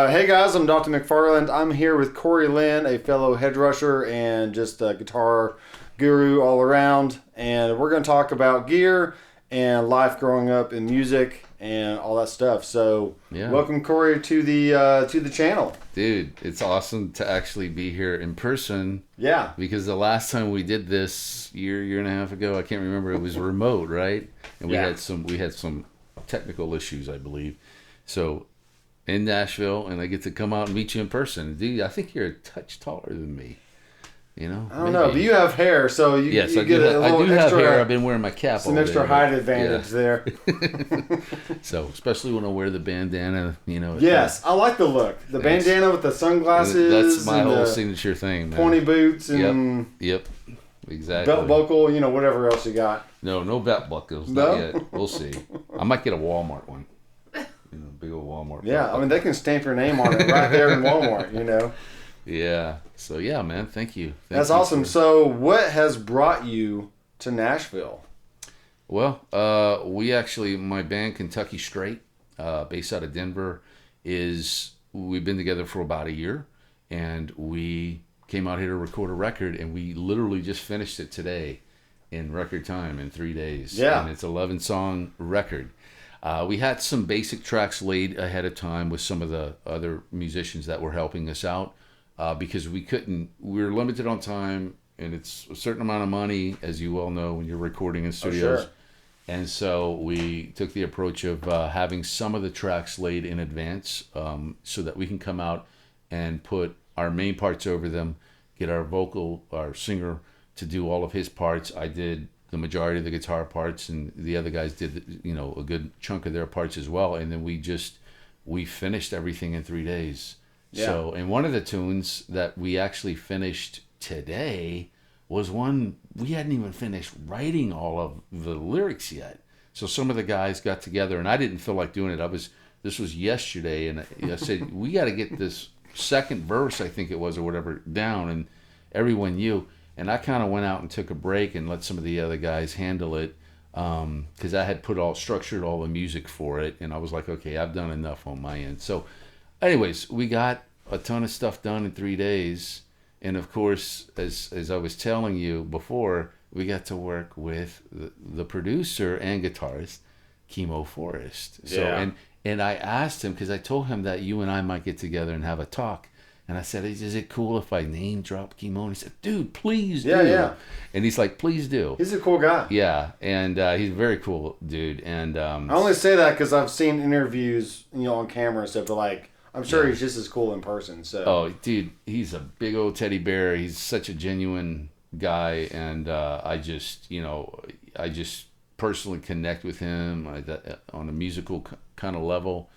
hey guys, I'm Dr. Mcfarland. I'm here with Cory Linn, a fellow Headrusher and just a guitar guru all around. And we're going to talk about gear and life growing up in music and all that stuff. So, welcome Cory to the channel. Dude, it's awesome to actually be here in person. Yeah. Because the last time we did this year and a half ago, I can't remember, it was remote, right? And we had some technical issues, I believe. So, in Nashville, and I get to come out and meet you in person. Dude, I think you're a touch taller than me. You know? I don't know, but you have hair, so you get I do have hair. I've been wearing my cap all day. Some extra height advantage there. So, especially when I wear the bandana, you know. Yes, I like the look. The bandana with the sunglasses. That's my whole signature thing, man. Pointy boots and... Yep. Exactly. Belt buckle, whatever else you got. No belt buckles. No? Not yet. We'll see. I might get a Walmart one. Big old Walmart. Yeah, I mean, they can stamp your name on it right there in Walmart, Yeah. So, yeah, man, thank you. That's awesome. So, what has brought you to Nashville? Well, my band, Kentucky Straight, based out of Denver, we've been together for about a year, and we came out here to record a record, and we literally just finished it today in record time in 3 days. Yeah. And it's an 11-song record. We had some basic tracks laid ahead of time with some of the other musicians that were helping us out because we were limited on time, and it's a certain amount of money, as you well know, when you're recording in studios. Sure. And so we took the approach of having some of the tracks laid in advance so that we can come out and put our main parts over them, get our singer to do all of his parts. I did the majority of the guitar parts, and the other guys did, a good chunk of their parts as well. And then we finished everything in 3 days. Yeah. So, and one of the tunes that we actually finished today was one we hadn't even finished writing all of the lyrics yet. So some of the guys got together, and I didn't feel like doing it. This was yesterday, and I said, we got to get this second verse, I think it was, or whatever, down, and everyone knew. And I kind of went out and took a break and let some of the other guys handle it because I had structured all the music for it. And I was like, okay, I've done enough on my end. So anyways, we got a ton of stuff done in 3 days. And of course, as I was telling you before, we got to work with the producer and guitarist, Kimo Forest. So, and I asked him, because I told him that you and I might get together and have a talk. And I said, is it cool if I name drop Kimo? And he said, dude, please do. Yeah. And he's like, please do. He's a cool guy. Yeah, and he's a very cool dude. And I only say that because I've seen interviews, on camera and stuff, but I'm sure he's just as cool in person. So. Oh, dude, he's a big old teddy bear. He's such a genuine guy, and I just personally connect with him on a musical kind of level,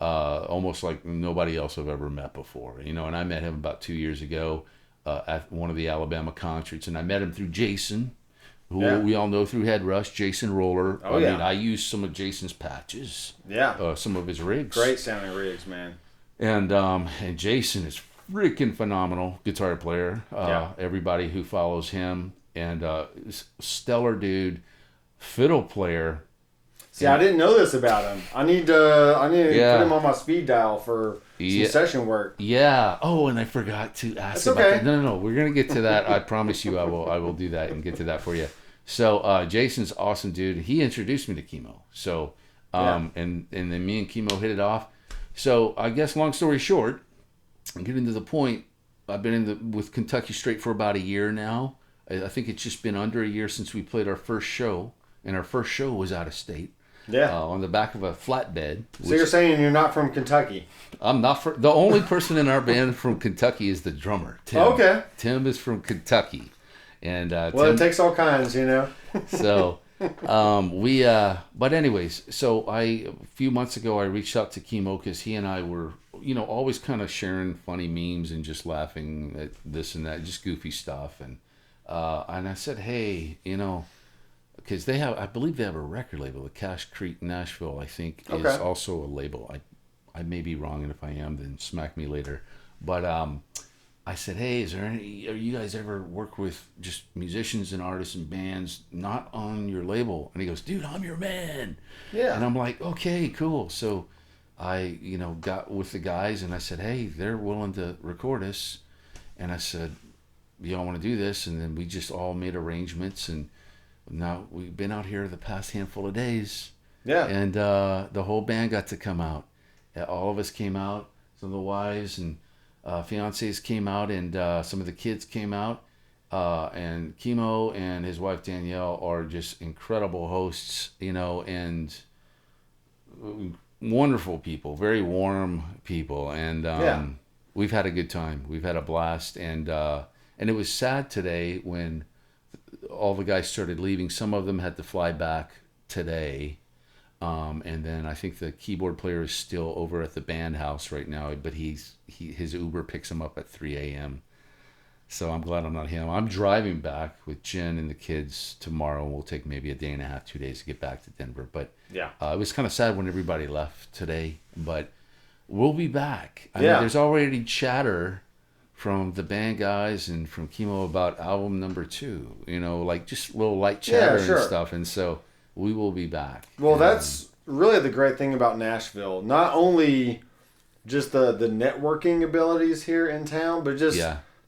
almost like nobody else I've ever met before. And I met him about 2 years ago at one of the Alabama concerts, and I met him through Jason, who we all know through Headrush, Jason Roller. Oh, I mean, I used some of Jason's patches. Yeah. Some of his rigs. Great sounding rigs, man. And Jason is freaking phenomenal guitar player. Everybody who follows him, and stellar dude, fiddle player. See, I didn't know this about him. I need to put him on my speed dial for some session work. Yeah. Oh, and I forgot to ask about that. No. We're gonna get to that. I promise you, I will do that and get to that for you. So, Jason's awesome, dude. He introduced me to Kimo. So, and then me and Kimo hit it off. So, I guess long story short, and getting to the point, I've been with Kentucky Straight for about a year now. I think it's just been under a year since we played our first show, and our first show was out of state. Yeah. On the back of a flatbed. So you're saying you're not from Kentucky? I'm not. The only person in our band from Kentucky is the drummer, Tim. Okay. Tim is from Kentucky. And it takes all kinds, So, but anyways, so a few months ago, I reached out to Kimo because he and I were, always kind of sharing funny memes and just laughing at this and that, just goofy stuff. And I said, hey, because I believe they have a record label, the Cash Creek Nashville, I think, is also a label. I may be wrong, and if I am, then smack me later. But I said, hey, are you guys ever work with just musicians and artists and bands not on your label? And he goes, dude, I'm your man. Yeah. And I'm like, okay, cool. So I, got with the guys and I said, hey, they're willing to record us. And I said, y'all want to do this? And then we just all made arrangements. And now we've been out here the past handful of days. Yeah. And the whole band got to come out. All of us came out. Some of the wives and fiancés came out, and some of the kids came out. And Kimo and his wife Danielle are just incredible hosts, and wonderful people, very warm people. And we've had a good time. We've had a blast. And it was sad today when all the guys started leaving. Some of them had to fly back today. And then I think the keyboard player is still over at the band house right now, but his Uber picks him up at 3 a.m. So I'm glad I'm not him. I'm driving back with Jen and the kids tomorrow. We'll take maybe a day and a half, 2 days to get back to Denver. But it was kind of sad when everybody left today, but we'll be back. I mean, there's already chatter from the band guys and from Kimo about album number 2, like just little light chatter and stuff. And so we will be back. Well, that's really the great thing about Nashville. Not only just the networking abilities here in town, but just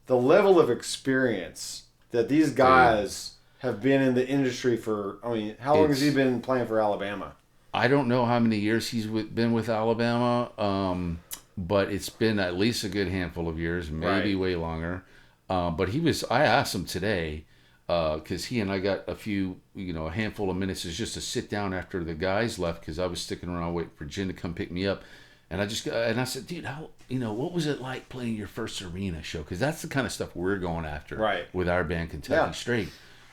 the level of experience that these guys have been in the industry for. I mean, how long has he been playing for Alabama? I don't know how many years he's been with Alabama, but it's been at least a good handful of years, maybe way longer. But I asked him today, because he and I got a handful of minutes just to sit down after the guys left, because I was sticking around waiting for Jen to come pick me up. And I said, dude, how, what was it like playing your first arena show? Because that's the kind of stuff we're going after with our band Kentucky Straight.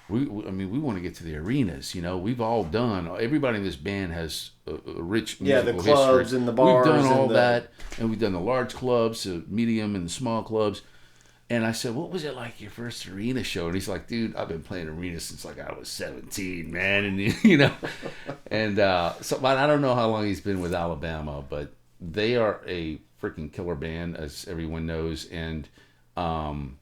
We want to get to the arenas. We've all done. Everybody in this band has a rich musical the clubs history. And the bars. We've done all that, and we've done the large clubs, the medium, and the small clubs. And I said, what was it like your first arena show? And he's like, dude, I've been playing arenas since like I was 17, man. And, and so I don't know how long he's been with Alabama, but they are a freaking killer band, as everyone knows. And, and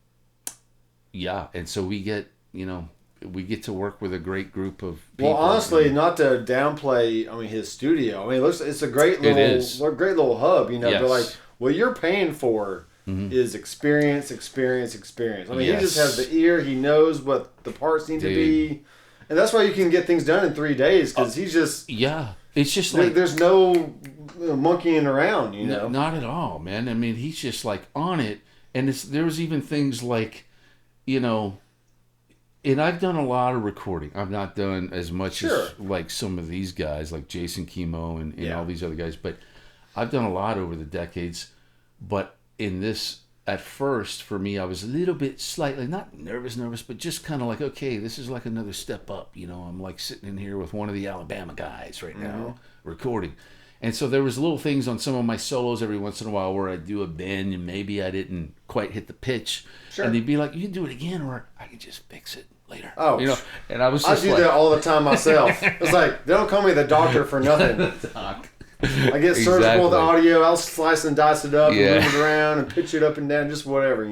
so we get to work with a great group of people. Well, honestly, not to downplay, his studio. It's a great little hub, But like, what you're paying for is experience. He just has the ear. He knows what the parts need to be. And that's why you can get things done in 3 days, because he's just... Yeah. It's just like... There's no monkeying around, No, not at all, man. I mean, he's just like on it. And there's even things like, and I've done a lot of recording. I've not done as much as like some of these guys, like Jason Kimo and all these other guys. But I've done a lot over the decades. But in this, at first, for me, I was a little bit slightly, not nervous, but just kind of like, okay, this is like another step up. I'm like sitting in here with one of the Alabama guys right now recording. And so there was little things on some of my solos every once in a while where I'd do a bend and maybe I didn't quite hit the pitch. Sure. And they'd be like, you can do it again, or I can just fix it later. Oh, and I was just I do that all the time myself. It's like, they don't call me the doctor for nothing. Doc. I get surgical with the audio. I'll slice and dice it up and move it around and pitch it up and down, just whatever,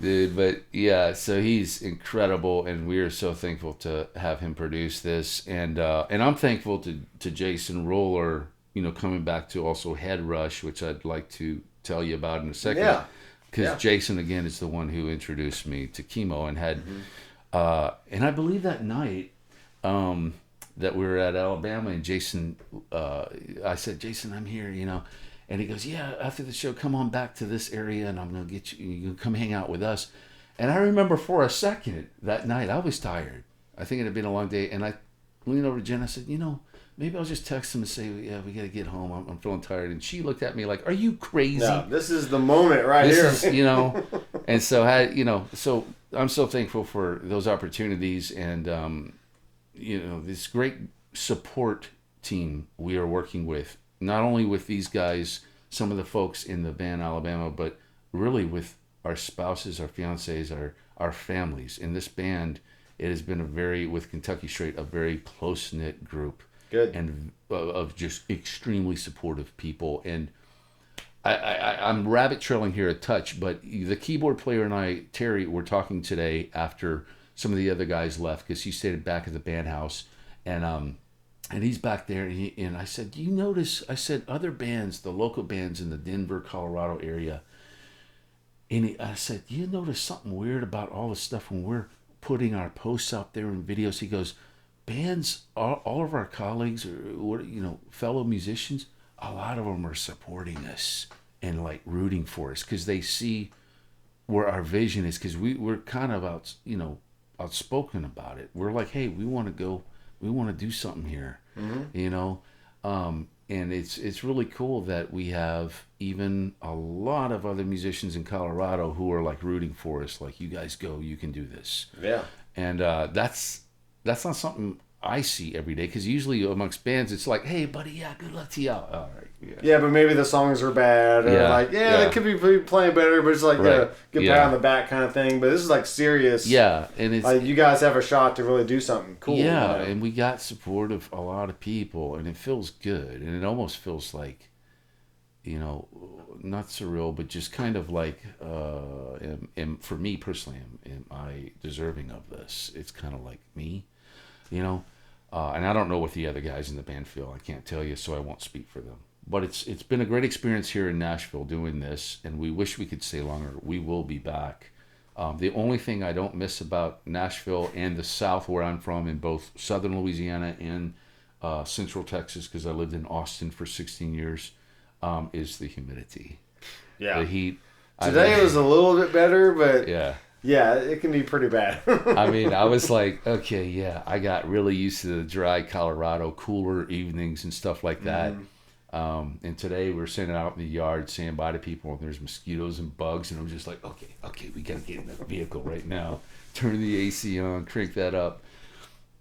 Dude, but so he's incredible, and we are so thankful to have him produce this. And I'm thankful to Jason Roller, coming back to also Headrush, which I'd like to tell you about in a second. Yeah. Because Jason, again, is the one who introduced me to Kimo and had... and I believe that night... that we were at Alabama, and Jason, I said, Jason, I'm here, and he goes, yeah, after the show, come on back to this area, and I'm going to get you, you can come hang out with us. And I remember for a second that night, I was tired. I think it had been a long day, and I leaned over to Jen, I said, maybe I'll just text him and say, yeah, we got to get home, I'm feeling tired. And she looked at me like, are you crazy? No, this is the moment right here. This is, and so, so I'm so thankful for those opportunities, and, this great support team we are working with, not only with these guys, some of the folks in the band Alabama, but really with our spouses, our fiancés, our families. In this band, it has been with Kentucky Straight, a very close-knit group. Good. And of just extremely supportive people. And I'm rabbit trailing here a touch, but the keyboard player and I, Terry, were talking today after some of the other guys left, because he stayed back at the band house, and And he's back there, and I said, you notice, I said, other bands, the local bands in the Denver, Colorado area, and I said, you notice something weird about all this stuff when we're putting our posts out there and videos? He goes, bands, all of our colleagues, or, fellow musicians, a lot of them are supporting us and like rooting for us because they see where our vision is, because we're kind of outspoken about it. We're like, hey, we want to do something here, and it's really cool that we have even a lot of other musicians in Colorado who are like rooting for us, like, you guys go, you can do this. Yeah. And that's not something I see every day, because usually amongst bands it's like, hey buddy, yeah, good luck to you. All right. Yeah, but maybe the songs are bad, or they could be playing better, but it's like a good pat on the back kind of thing. But this is like serious. Yeah, and it's like you guys have a shot to really do something cool. Yeah, and we got support of a lot of people, and it feels good, and it almost feels like, not surreal, but just kind of like, for me personally, am I deserving of this? It's kind of like me, and I don't know what the other guys in the band feel. I can't tell you, so I won't speak for them. But it's been a great experience here in Nashville doing this, and we wish we could stay longer. We will be back. The only thing I don't miss about Nashville and the South, where I'm from, in both southern Louisiana and central Texas, because I lived in Austin for 16 years, is the humidity. Yeah. The heat. Today was a little bit better, but yeah, it can be pretty bad. I mean, I was like, okay, yeah, I got really used to the dry Colorado, cooler evenings and stuff like that. And today we're sitting out in the yard saying bye to people, and there's mosquitoes and bugs, and I'm just like, okay, we got to get in the vehicle right now, turn the AC on, crank that up.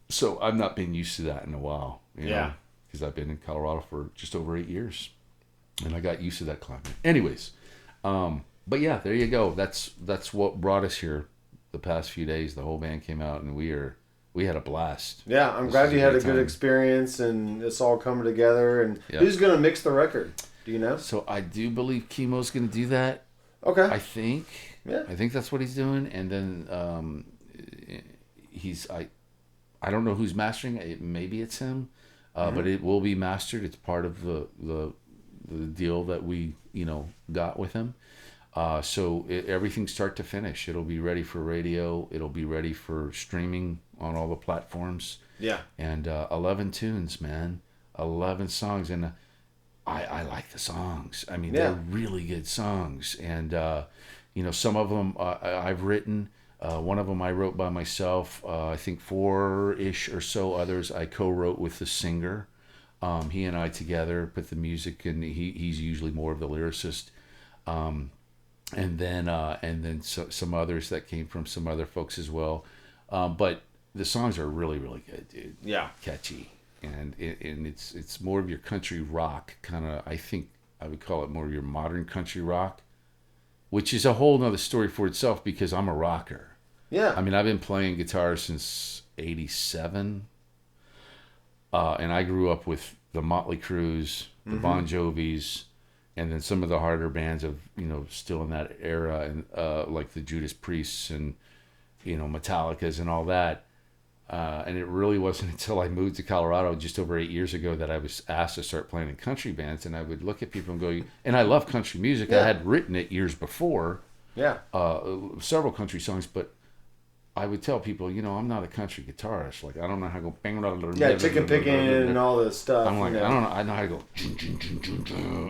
So I've not been used to that in a while, because I've been in Colorado for just over 8 years, and I got used to that climate. Anyways, but yeah, there you go. That's what brought us here the past few days. The whole band came out, and we had a blast. Yeah, I'm glad you had a good experience, and it's all coming together. And who's going to mix the record? Do you know? So I do believe Kimo's going to do that. Okay. I think. Yeah. I think that's what he's doing. And then I don't know who's mastering it. Maybe it's him, but it will be mastered. It's part of the deal that we got with him. So everything start to finish, it'll be ready for radio. It'll be ready for streaming on all the platforms. Yeah. And 11 tunes, man. 11 songs. And I like the songs. I mean, they're really good songs. And, some of them I've written. One of them I wrote by myself. I think 4-ish or so others I co-wrote with the singer. He and I together put the music, and he's usually more of the lyricist. And then some others that came from some other folks as well. But the songs are really, really good, dude. Yeah. Catchy. And it's more of your country rock, kind of. I think I would call it more of your modern country rock, which is a whole nother story for itself, because I'm a rocker. Yeah. I mean, I've been playing guitar since 87. And I grew up with the Motley Crues, the Bon Jovis, and then some of the harder bands of, still in that era, and like the Judas Priests and, Metallicas and all that. And it really wasn't until I moved to Colorado just over 8 years ago that I was asked to start playing in country bands. And I would look at people and go, and I love country music. Yeah. I had written it years before. Yeah. Several country songs, but I would tell people, I'm not a country guitarist. Like, I don't know how to go bang. Yeah, chicken picking and all this stuff. I'm like, I don't know. I know how to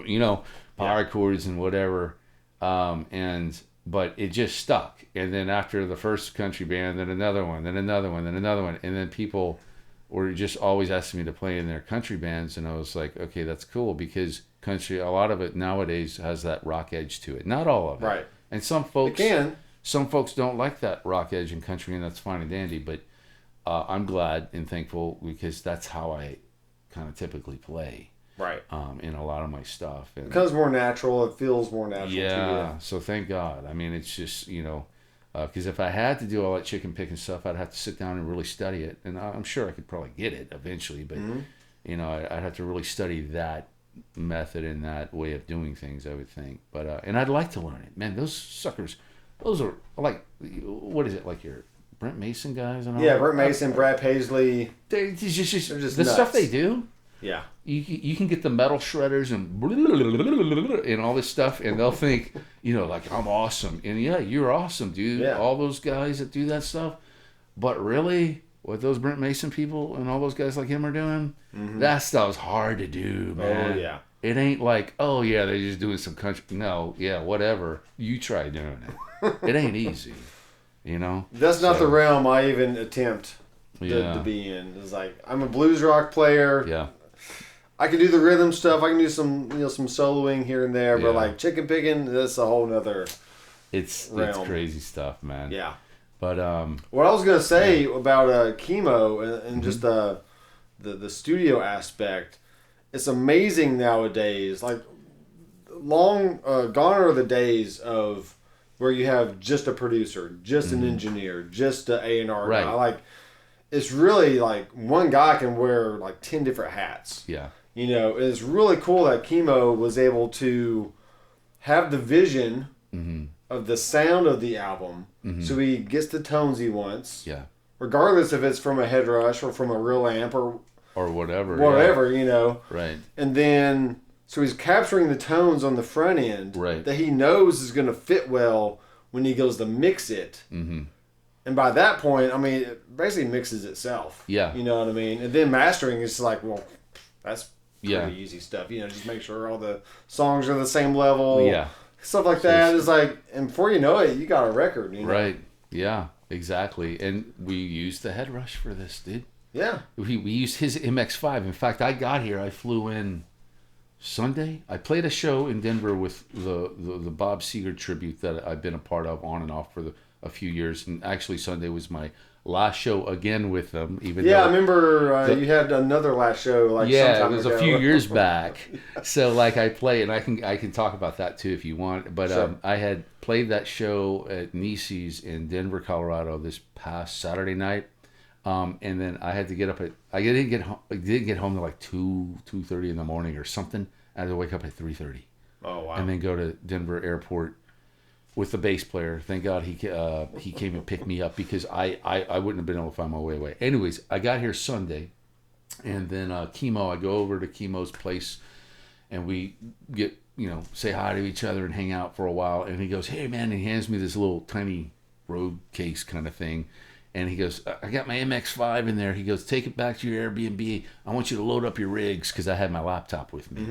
go, power chords and whatever. But it just stuck. And then after the first country band, then another one, then another one, then another one. And then people were just always asking me to play in their country bands. And I was like, okay, that's cool, because country, a lot of it nowadays has that rock edge to it. Not all of it. Right. And some folks... It can. Some folks don't like that rock edge in country, and that's fine and dandy, but I'm glad and thankful, because that's how I kind of typically play. Right. In a lot of my stuff. And, it becomes more natural. It feels more natural to you. Yeah, so thank God. I mean, it's just, because if I had to do all that chicken picking stuff, I'd have to sit down and really study it. And I'm sure I could probably get it eventually, but, I'd have to really study that method and that way of doing things, I would think. But and I'd like to learn it. Man, those suckers... Those are like, what is it, like your Brent Mason guys and all. Yeah, Brent Mason, Brad Paisley. They're just They're just the nuts. stuff they do. Yeah. You can get the metal shredders and all this stuff, and they'll think, like, I'm awesome. And yeah, you're awesome, dude. Yeah. All those guys that do that stuff. But really, what those Brent Mason people and all those guys like him are doing, that stuff's hard to do, man. Oh, yeah. It ain't like, oh, yeah, they're just doing some country. No, yeah, whatever. You try doing it. It ain't easy, That's not the realm I even attempt to be in. It's like, I'm a blues rock player. Yeah. I can do the rhythm stuff. I can do some soloing here and there, but Yeah. like chicken picking, that's a whole nother It's crazy stuff, man. Yeah. But what I was gonna say about Kimo and just the studio aspect, it's amazing nowadays. Like gone are the days of where you have just a producer, just an engineer, just an A&R Right. guy. Like it's really like one guy can wear like 10 different hats. yeah. It's really cool that Kimo was able to have the vision of the sound of the album, so he gets the tones he wants. Yeah. Regardless if it's from a Headrush or from a real amp or whatever. Right. And then, so he's capturing the tones on the front end Right. that he knows is going to fit well when he goes to mix it. Mm-hmm. And by that point, I mean, it basically mixes itself. Yeah. You know what I mean? And then mastering is like, well, that's pretty Yeah. easy stuff. Just make sure all the songs are the same level. Yeah. Stuff like that. It's like, and before you know it, you got a record. Right. Yeah, exactly. And we used the Headrush for this, dude. Yeah. We used his MX5. In fact, I got here. I flew in Sunday. I played a show in Denver with the Bob Seger tribute that I've been a part of on and off for a few years. And actually, Sunday was my last show again with them. Even Yeah, though I remember you had another last show like it sometime was ago. a few years back. So like I play, and I can talk about that too if you want. But Sure. I had played that show at Nisi's in Denver, Colorado this past Saturday night. And then I had to get up I didn't get home till like 2:30 in the morning or something. I had to wake up at 3:30. Oh wow! And then go to Denver Airport with the bass player. Thank God he came and picked me up because I wouldn't have been able to find my way away. Anyways, I got here Sunday, and then Kimo. I go over to Kimo's place, and we get say hi to each other and hang out for a while. And he goes, "Hey man," and he hands me this little tiny road case kind of thing. And he goes, "I got my MX5 in there." He goes, "Take it back to your Airbnb. I want you to load up your rigs," because I had my laptop with me.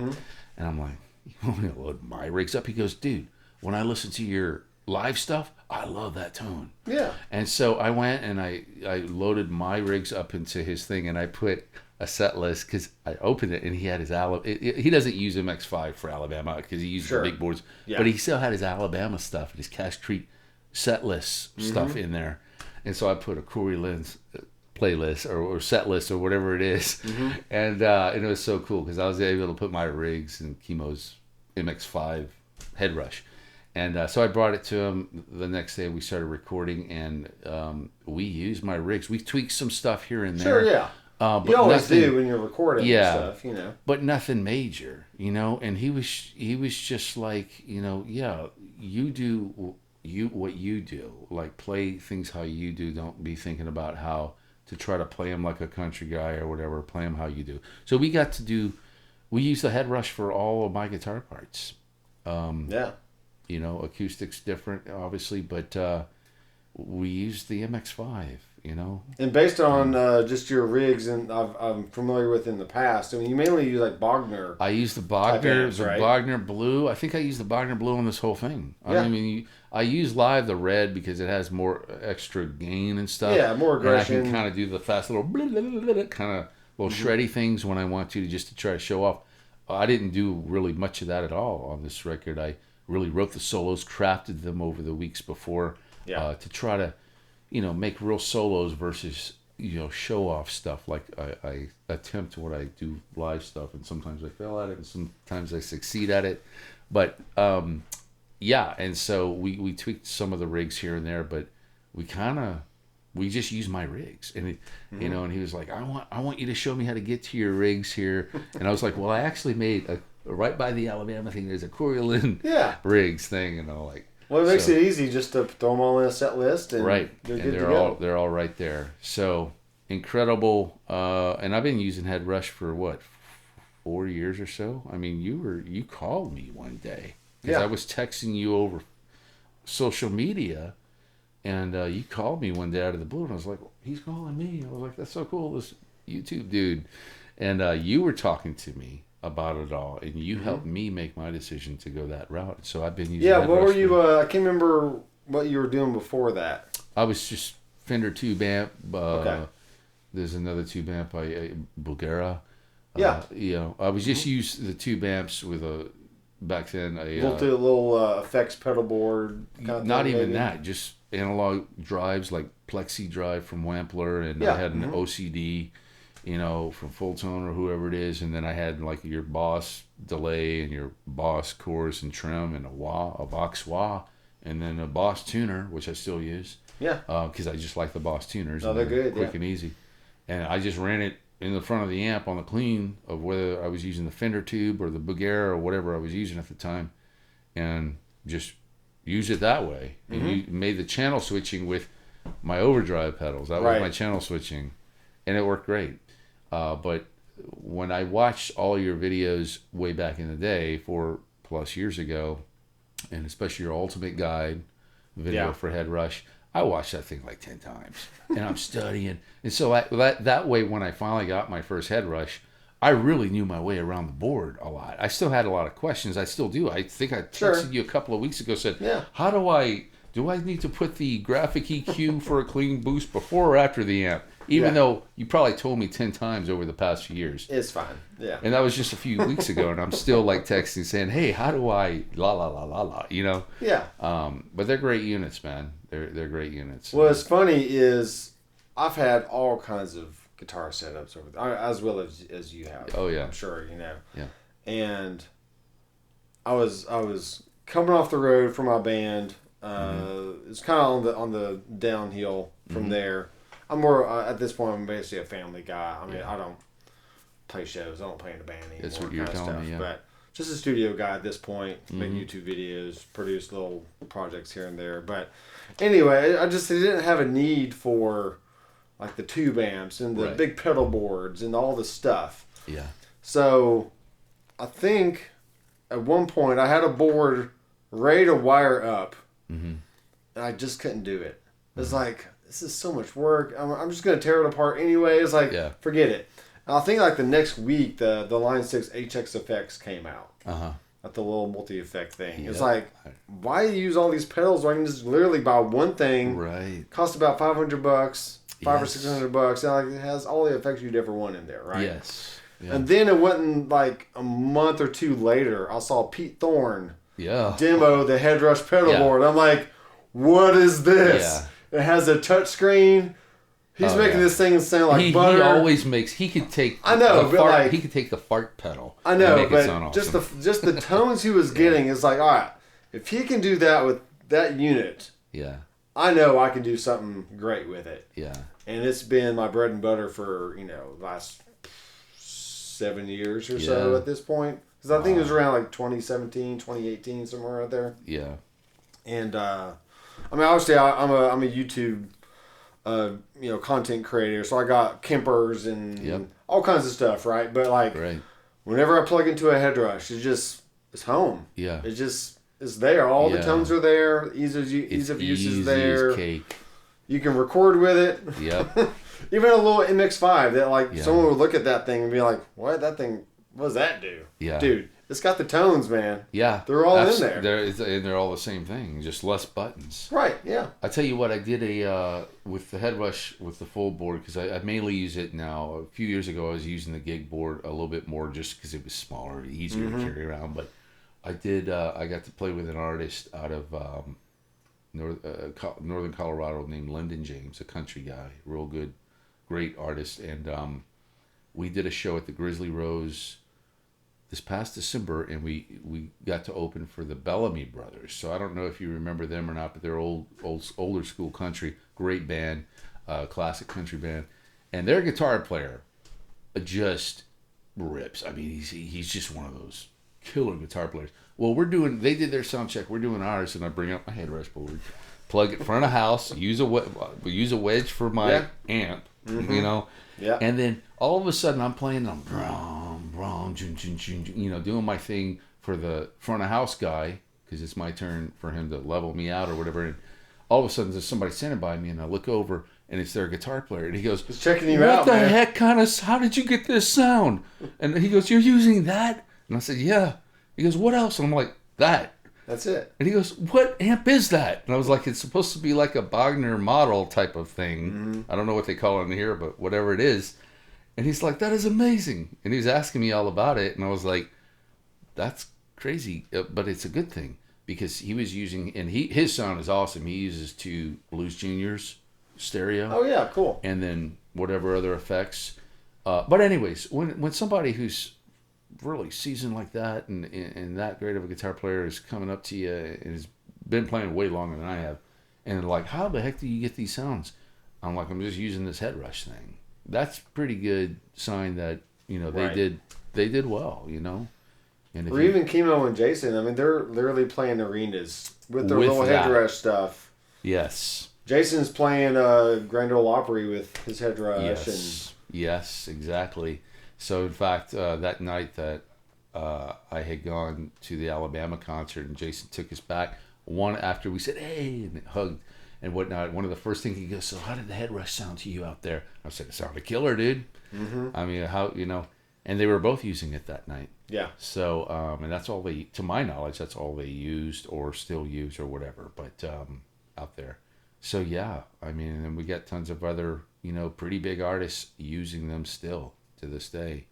And I'm like, "You want me to load my rigs up?" He goes, "Dude, when I listen to your live stuff, I love that tone." Yeah. And so I went and I loaded my rigs up into his thing, and I put a set list because I opened it and he had his he doesn't use MX5 for Alabama because he uses the big boards, but he still had his Alabama stuff and his Cash Creek set list stuff in there. And so I put a Cory Linn's playlist or set list or whatever it is. And it was so cool because I was able to put my rigs in Kimo's MX5 Headrush. And so I brought it to him the next day. We started recording, and we used my rigs. We tweaked some stuff here and there. Sure, yeah. But you always nothing, do when you're recording and stuff, But nothing major, And he was just like, yeah, you do what you do, like play things how you do. Don't be thinking about how to try to play them like a country guy or whatever. Play them how you do. So we used the Headrush for all of my guitar parts. Acoustics different, obviously, but we used the MX5. And based on just your rigs, and I'm familiar with in the past. I mean, you mainly use like Bogner. I used the Bogner, amps, right? Bogner Blue. I think I used the Bogner Blue on this whole thing. Yeah. I mean, I use live the red because it has more extra gain and stuff. Yeah, more aggression. And I can kind of do the fast little kind of little shreddy things when I want to just to try to show off. I didn't do really much of that at all on this record. I really wrote the solos, crafted them over the weeks before to try to, make real solos versus, show off stuff. Like I attempt what I do live stuff, and sometimes I fail at it, and sometimes I succeed at it. But and so we tweaked some of the rigs here and there, but we just used my rigs, and and he was like, I want you to show me how to get to your rigs here, and I was like, well, I actually made right by the Alabama thing. There's a Cory Linn rigs thing, and I'm like, Well, it makes it easy just to throw them all in a set list, and right, they're and good to go. they're all right there. So incredible. And I've been using Headrush for what, 4 years or so. I mean, you called me one day because I was texting you over social media, and you called me one day out of the blue, and I was like, he's calling me. I was like, that's so cool, this YouTube dude. And you were talking to me about it all, and you helped me make my decision to go that route. So I've been using. Yeah, what were you? I can't remember what you were doing before that. I was just Fender tube amp. Okay. There's another tube amp, Bulgara. Yeah. I was just used the tube amps with back then a little effects pedal board. Kind of not thing, even maybe? that, just analog drives like Plexi Drive from Wampler, and I had an OCD, from Full Tone or whoever it is, and then I had like your Boss delay and your Boss chorus and trim and a Vox wah, and then a Boss tuner, which I still use. Yeah. Because I just like the Boss tuners. Oh, they're good. Quick and easy. And I just ran it in the front of the amp on the clean of whether I was using the Fender tube or the Bulgara or whatever I was using at the time, and just use it that way. And you made the channel switching with my overdrive pedals. That was my channel switching, and it worked great. But when I watched all your videos way back in the day, 4+ years ago, and especially your Ultimate Guide video for Headrush, I watched that thing like 10 times, and I'm studying. And so that way, when I finally got my first Headrush, I really knew my way around the board a lot. I still had a lot of questions. I still do. I think I texted you a couple of weeks ago, said, how do I need to put the graphic EQ for a clean boost before or after the amp? Even though you probably told me 10 times over the past few years. It's fine. Yeah. And that was just a few weeks ago, and I'm still like texting saying, hey, how do I la la la la la, Yeah. But they're great units, man. They're great units. What's funny is I've had all kinds of guitar setups as well as you have. Oh yeah. I'm sure you know. Yeah. And I was coming off the road for my band. It's kind of on the downhill from there. I'm more at this point. I'm basically a family guy. I mean, I don't play shows. I don't play in a band anymore. That's what you're telling me. Yeah. But just a studio guy at this point. Make YouTube videos, produce little projects here and there. But anyway, I didn't have a need for like the tube amps and the big pedal boards and all the stuff. Yeah. So I think at one point I had a board ready to wire up, and I just couldn't do it. It's like, this is so much work. I'm just going to tear it apart anyway. It's like, forget it. And I think like the next week, the Line 6 HX Effects came out. Like the little multi-effect thing. It's like, why use all these pedals when I can just literally buy one thing? Right. Cost about $500, $500 or $600, and like it has all the effects you'd ever want in there, right? Yes. Yeah. And then it wasn't like a month or two later, I saw Pete Thorne demo the Headrush pedal board. I'm like, what is this? Yeah. It has a touch screen. He's making this thing sound like butter. He always makes. He could take. I know, but fart, like he could take the fart pedal. I know, and make it sound but awesome. just the tones he was getting is like, all right, if he can do that with that unit, I know I can do something great with it. Yeah. And it's been my bread and butter for last 7 years or so at this point. Because I think it was around like 2017, 2018, somewhere out there. Yeah. And I mean, obviously, I'm a YouTube, content creator, so I got Kempers and all kinds of stuff, right? But like, whenever I plug into a Headrush, it's home. Yeah. It's there. All the tones are there. Ease of use is there. As cake. You can record with it. Yep. Even a little MX5 that someone would look at that thing and be like, what does that do? Yeah. Dude, it's got the tones, man. Yeah. They're all in there. They're all the same thing, just less buttons. Right, yeah. I tell you what, I did with the Headrush with the full board, because I mainly use it now. A few years ago, I was using the gig board a little bit more just because it was smaller, easier to carry around. But I got to play with an artist out of Northern Colorado named Lyndon James, a country guy, real good, great artist. And we did a show at the Grizzly Rose this past December, and we got to open for the Bellamy Brothers. So I don't know if you remember them or not, but they're older school country, great band, classic country band, and their guitar player just rips. I mean, he's just one of those killer guitar players. Well, they did their sound check. We're doing ours, and I bring up my Headrush board, plug it front of house, use a wedge for my amp, Yeah. and then all of a sudden I'm playing them, doing my thing for the front of house guy because it's my turn for him to level me out or whatever. And all of a sudden there's somebody standing by me, and I look over, and it's their guitar player, and he goes, "He's checking you out, man. What the heck how did you get this sound?" And he goes, "You're using that?" And I said, "Yeah." He goes, "What else?" And I'm like, "That." That's it. And he goes, "What amp is that?" And I was like, "It's supposed to be like a Bogner model type of thing. Mm-hmm. I don't know what they call it in here, but whatever it is." And he's like, "That is amazing." And he was asking me all about it, and I was like, "That's crazy, but it's a good thing." Because he was using, and his sound is awesome. He uses 2 Blues Juniors stereo. Oh yeah, cool. And then whatever other effects. But anyways, when somebody who's really seasoned like that and that great of a guitar player is coming up to you and has been playing way longer than I have, and like, how the heck do you get these sounds? I'm like, I'm just using this Headrush thing. That's pretty good sign that they did well, And or even Kimo and Jason, I mean, they're literally playing arenas with their little Headrush stuff. Yes. Jason's playing Grand Ole Opry with his Headrush. Yes, exactly. So, in fact, that night that I had gone to the Alabama concert and Jason took us back, after we said, "Hey," and hugged and whatnot, one of the first things he goes, "So how did the Headrush sound to you out there?" I said, "It sounded killer, dude." Mm-hmm. I mean, and they were both using it that night. Yeah. So, and that's all to my knowledge, that's all they used or still use or whatever, but out there. So, yeah, I mean, and then we got tons of other, pretty big artists using them still to this day.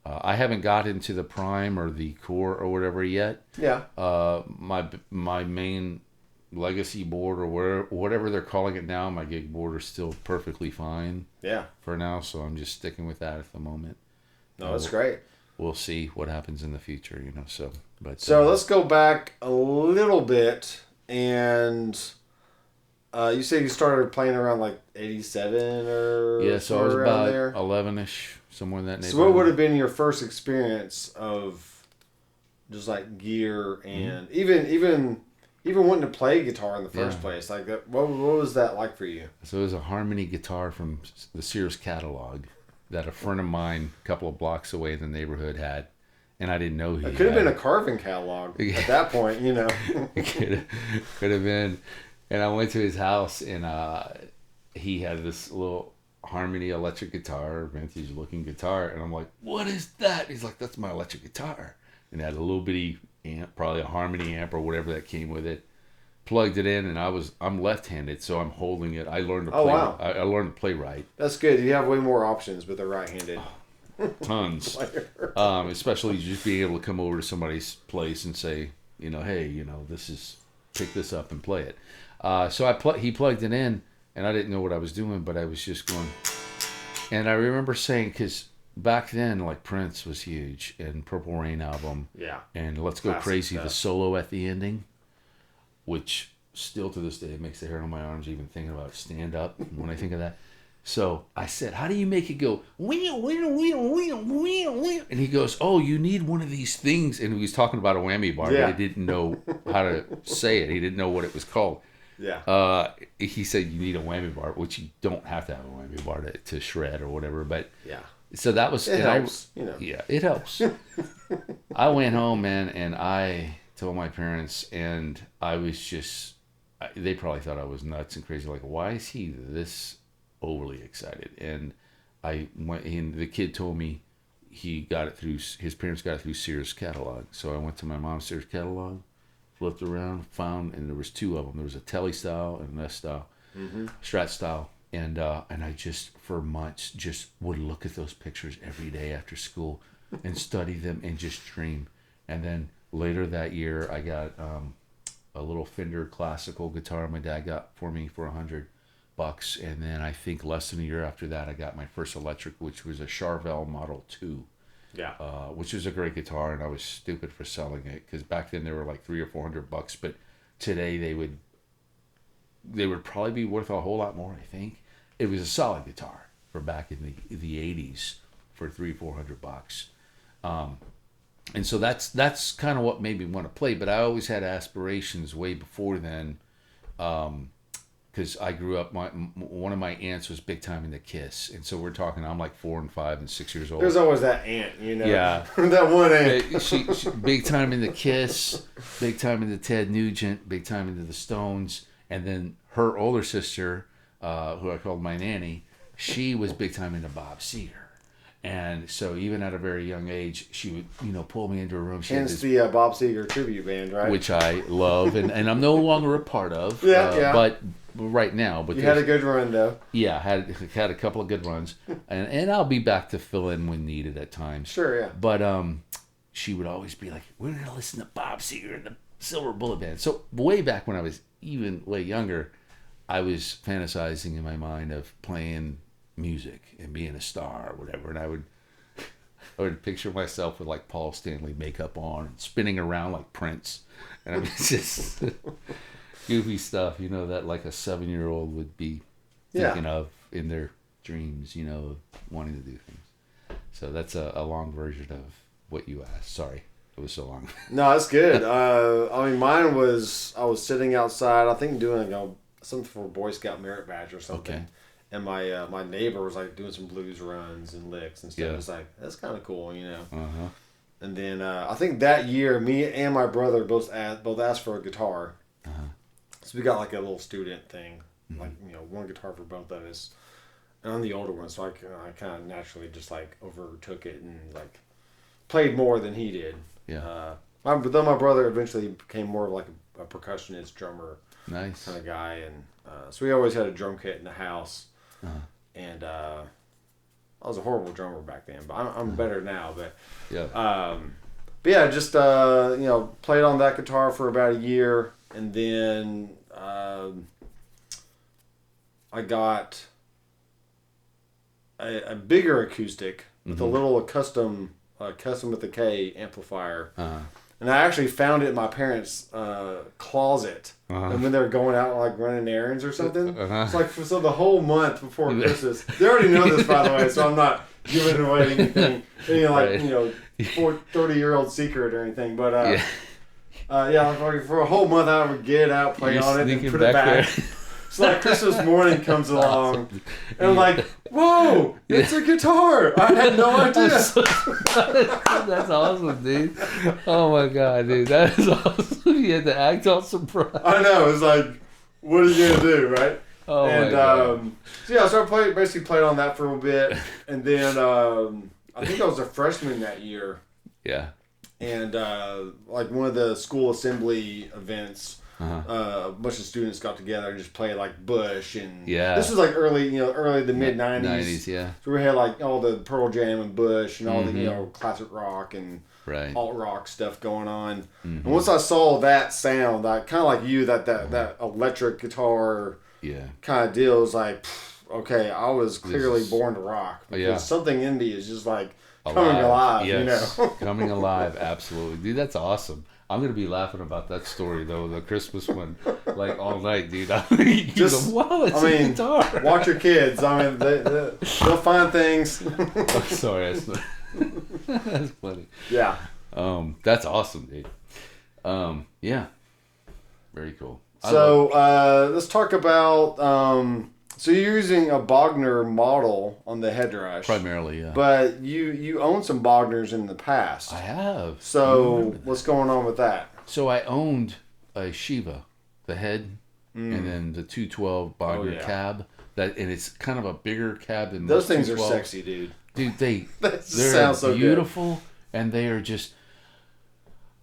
I haven't got into the Prime or the Core or whatever yet. Yeah. My main legacy board or whatever they're calling it now, my gig board, is still perfectly fine. Yeah. For now, so I'm just sticking with that at the moment. No, that's great. We'll see what happens in the future, So let's go back a little bit, and you said you started playing around like 87 or so I was about there. 11ish, somewhere in that neighborhood. So what would have been your first experience of just like gear and even wanting to play guitar in the first place? Like what was that like for you? So it was a harmony guitar from the Sears catalog that a friend of mine a couple of blocks away in the neighborhood had, and I didn't know he It could have been a carving catalog at that point, It could have been. And I went to his house, and he had this little harmony electric guitar, vintage looking guitar, and I'm like, "What is that?" He's like, "That's my electric guitar." And it had a little bitty amp, probably a harmony amp or whatever that came with it. Plugged it in, and I'm left-handed, so I'm holding it. I learned to play. Oh, wow. I learned to play right. That's good. You have way more options with a right-handed. Tons. Especially just being able to come over to somebody's place and say, "Hey, pick this up and play it." So he plugged it in, and I didn't know what I was doing, but I was just going. And I remember saying, because back then, like, Prince was huge, and Purple Rain album. Yeah. And Let's Go Classic Crazy, stuff. the solo at the ending, which still to this day it makes the hair on my arms even thinking about it stand up when I think of that. So I said, "How do you make it go?" And he goes, "Oh, you need one of these things." And he was talking about a whammy bar, but he didn't know how to say it. He didn't know what it was called. Yeah. He said you need a whammy bar, which you don't have to have a whammy bar to shred or whatever. But yeah. So that was it helps. Yeah, it helps. I went home, man, and I told my parents, and I was just, they probably thought I was nuts and crazy. Like, why is he this overly excited? And I went, and the kid told me his parents got it through Sears catalog. So I went to my mom's Sears catalog, flipped around, found, and there was 2 of them. There was a Telly style and an S style, Strat style. And I just, for months, just would look at those pictures every day after school and study them and just dream. And then later that year, I got a little Fender classical guitar my dad got for me for $100. And then I think less than a year after that, I got my first electric, which was a Charvel Model 2. Yeah. Which is a great guitar, and I was stupid for selling it because back then they were like $300 or $400, but today they would probably be worth a whole lot more. I think it was a solid guitar for back in the 80s for $300-400. And so that's kind of what made me want to play. But I always had aspirations way before then, because I grew up. One of my aunts was big time into Kiss, and so we're talking. I'm like 4 and 5 and 6 years old. There's always that aunt, Yeah, that one aunt. She big time into Kiss, big time into Ted Nugent, big time into the Stones, and then her older sister, who I called my nanny, she was big time into Bob Seger. And so even at a very young age, she would, pull me into her room. Hence the Bob Seger tribute band, right? Which I love, and I'm no longer a part of. Yeah. But right now. But you had a good run, though. Yeah, had a couple of good runs. and I'll be back to fill in when needed at times. Sure, yeah. But she would always be like, we're going to listen to Bob Seger and the Silver Bullet Band. So way back when I was even way younger, I was fantasizing in my mind of playing music and being a star or whatever, and I would picture myself with like Paul Stanley makeup on and spinning around like Prince, and I mean, it's just goofy stuff, that like a 7-year-old would be thinking of in their dreams, wanting to do things. So that's a long version of what you asked. Sorry, it was so long. No, that's good. I mean, mine was, I was sitting outside, I think doing something for Boy Scout merit badge or something. Okay. And my neighbor was like doing some blues runs and licks and stuff. Yeah. It's like, that's kind of cool, Uh-huh. And then I think that year, me and my brother both asked for a guitar. Uh-huh. So we got like a little student thing, Mm-hmm. like one guitar for both of us. And I'm the older one, so I kind of naturally just like overtook it and like played more than he did. Yeah. But then my brother eventually became more of like a percussionist, drummer, nice kind of guy, and so we always had a drum kit in the house. Uh-huh. And I was a horrible drummer back then, but I'm better now. But yeah, just played on that guitar for about a year, and then I got a bigger acoustic with a little custom with a K amplifier. Uh-huh. And I actually found it in my parents' closet. Uh-huh. And when they were going out like running errands or something. Uh-huh. It's like so the whole month before Christmas. They already know this, by the way, so I'm not giving away anything, right. 30-year-old secret or anything. But for a whole month I would get out, play on it, and put it back. So like Christmas morning comes along, and I'm like, whoa, it's a guitar. I had no idea. That's awesome, dude. Oh my God, dude. That is awesome. You had to act all surprised. I know. It's like, what are you going to do, right? Oh my God. So I basically played on that for a bit. And then I think I was a freshman that year. Yeah. And like one of the school assembly events, uh-huh. A bunch of students got together and just played like Bush, and yeah, this was like early the mid 90s. Yeah. So we had like all the Pearl Jam and Bush and all mm-hmm. the classic rock and right. alt rock stuff going on. Mm-hmm. And once I saw that sound, I kind of like you that electric guitar kind of deal was like, okay, I was clearly born to rock because something in me is just like coming alive. Yes. Coming alive, absolutely, dude. That's awesome. I'm gonna be laughing about that story though, the Christmas one, like all night, dude. Just, wow, it's a guitar. Watch your kids. I mean, they'll find things. Oh, sorry, that's funny. Yeah. That's awesome, dude. Yeah, very cool. So let's talk about. So you're using a Bogner model on the Headrush. Primarily, yeah. But you owned some Bogners in the past. I have. So what's going on with that? So I owned a Shiva, the head, and then the 212 Bogner cab. And it's kind of a bigger cab than those things are sexy, dude. Dude, they're so beautiful, and they are just.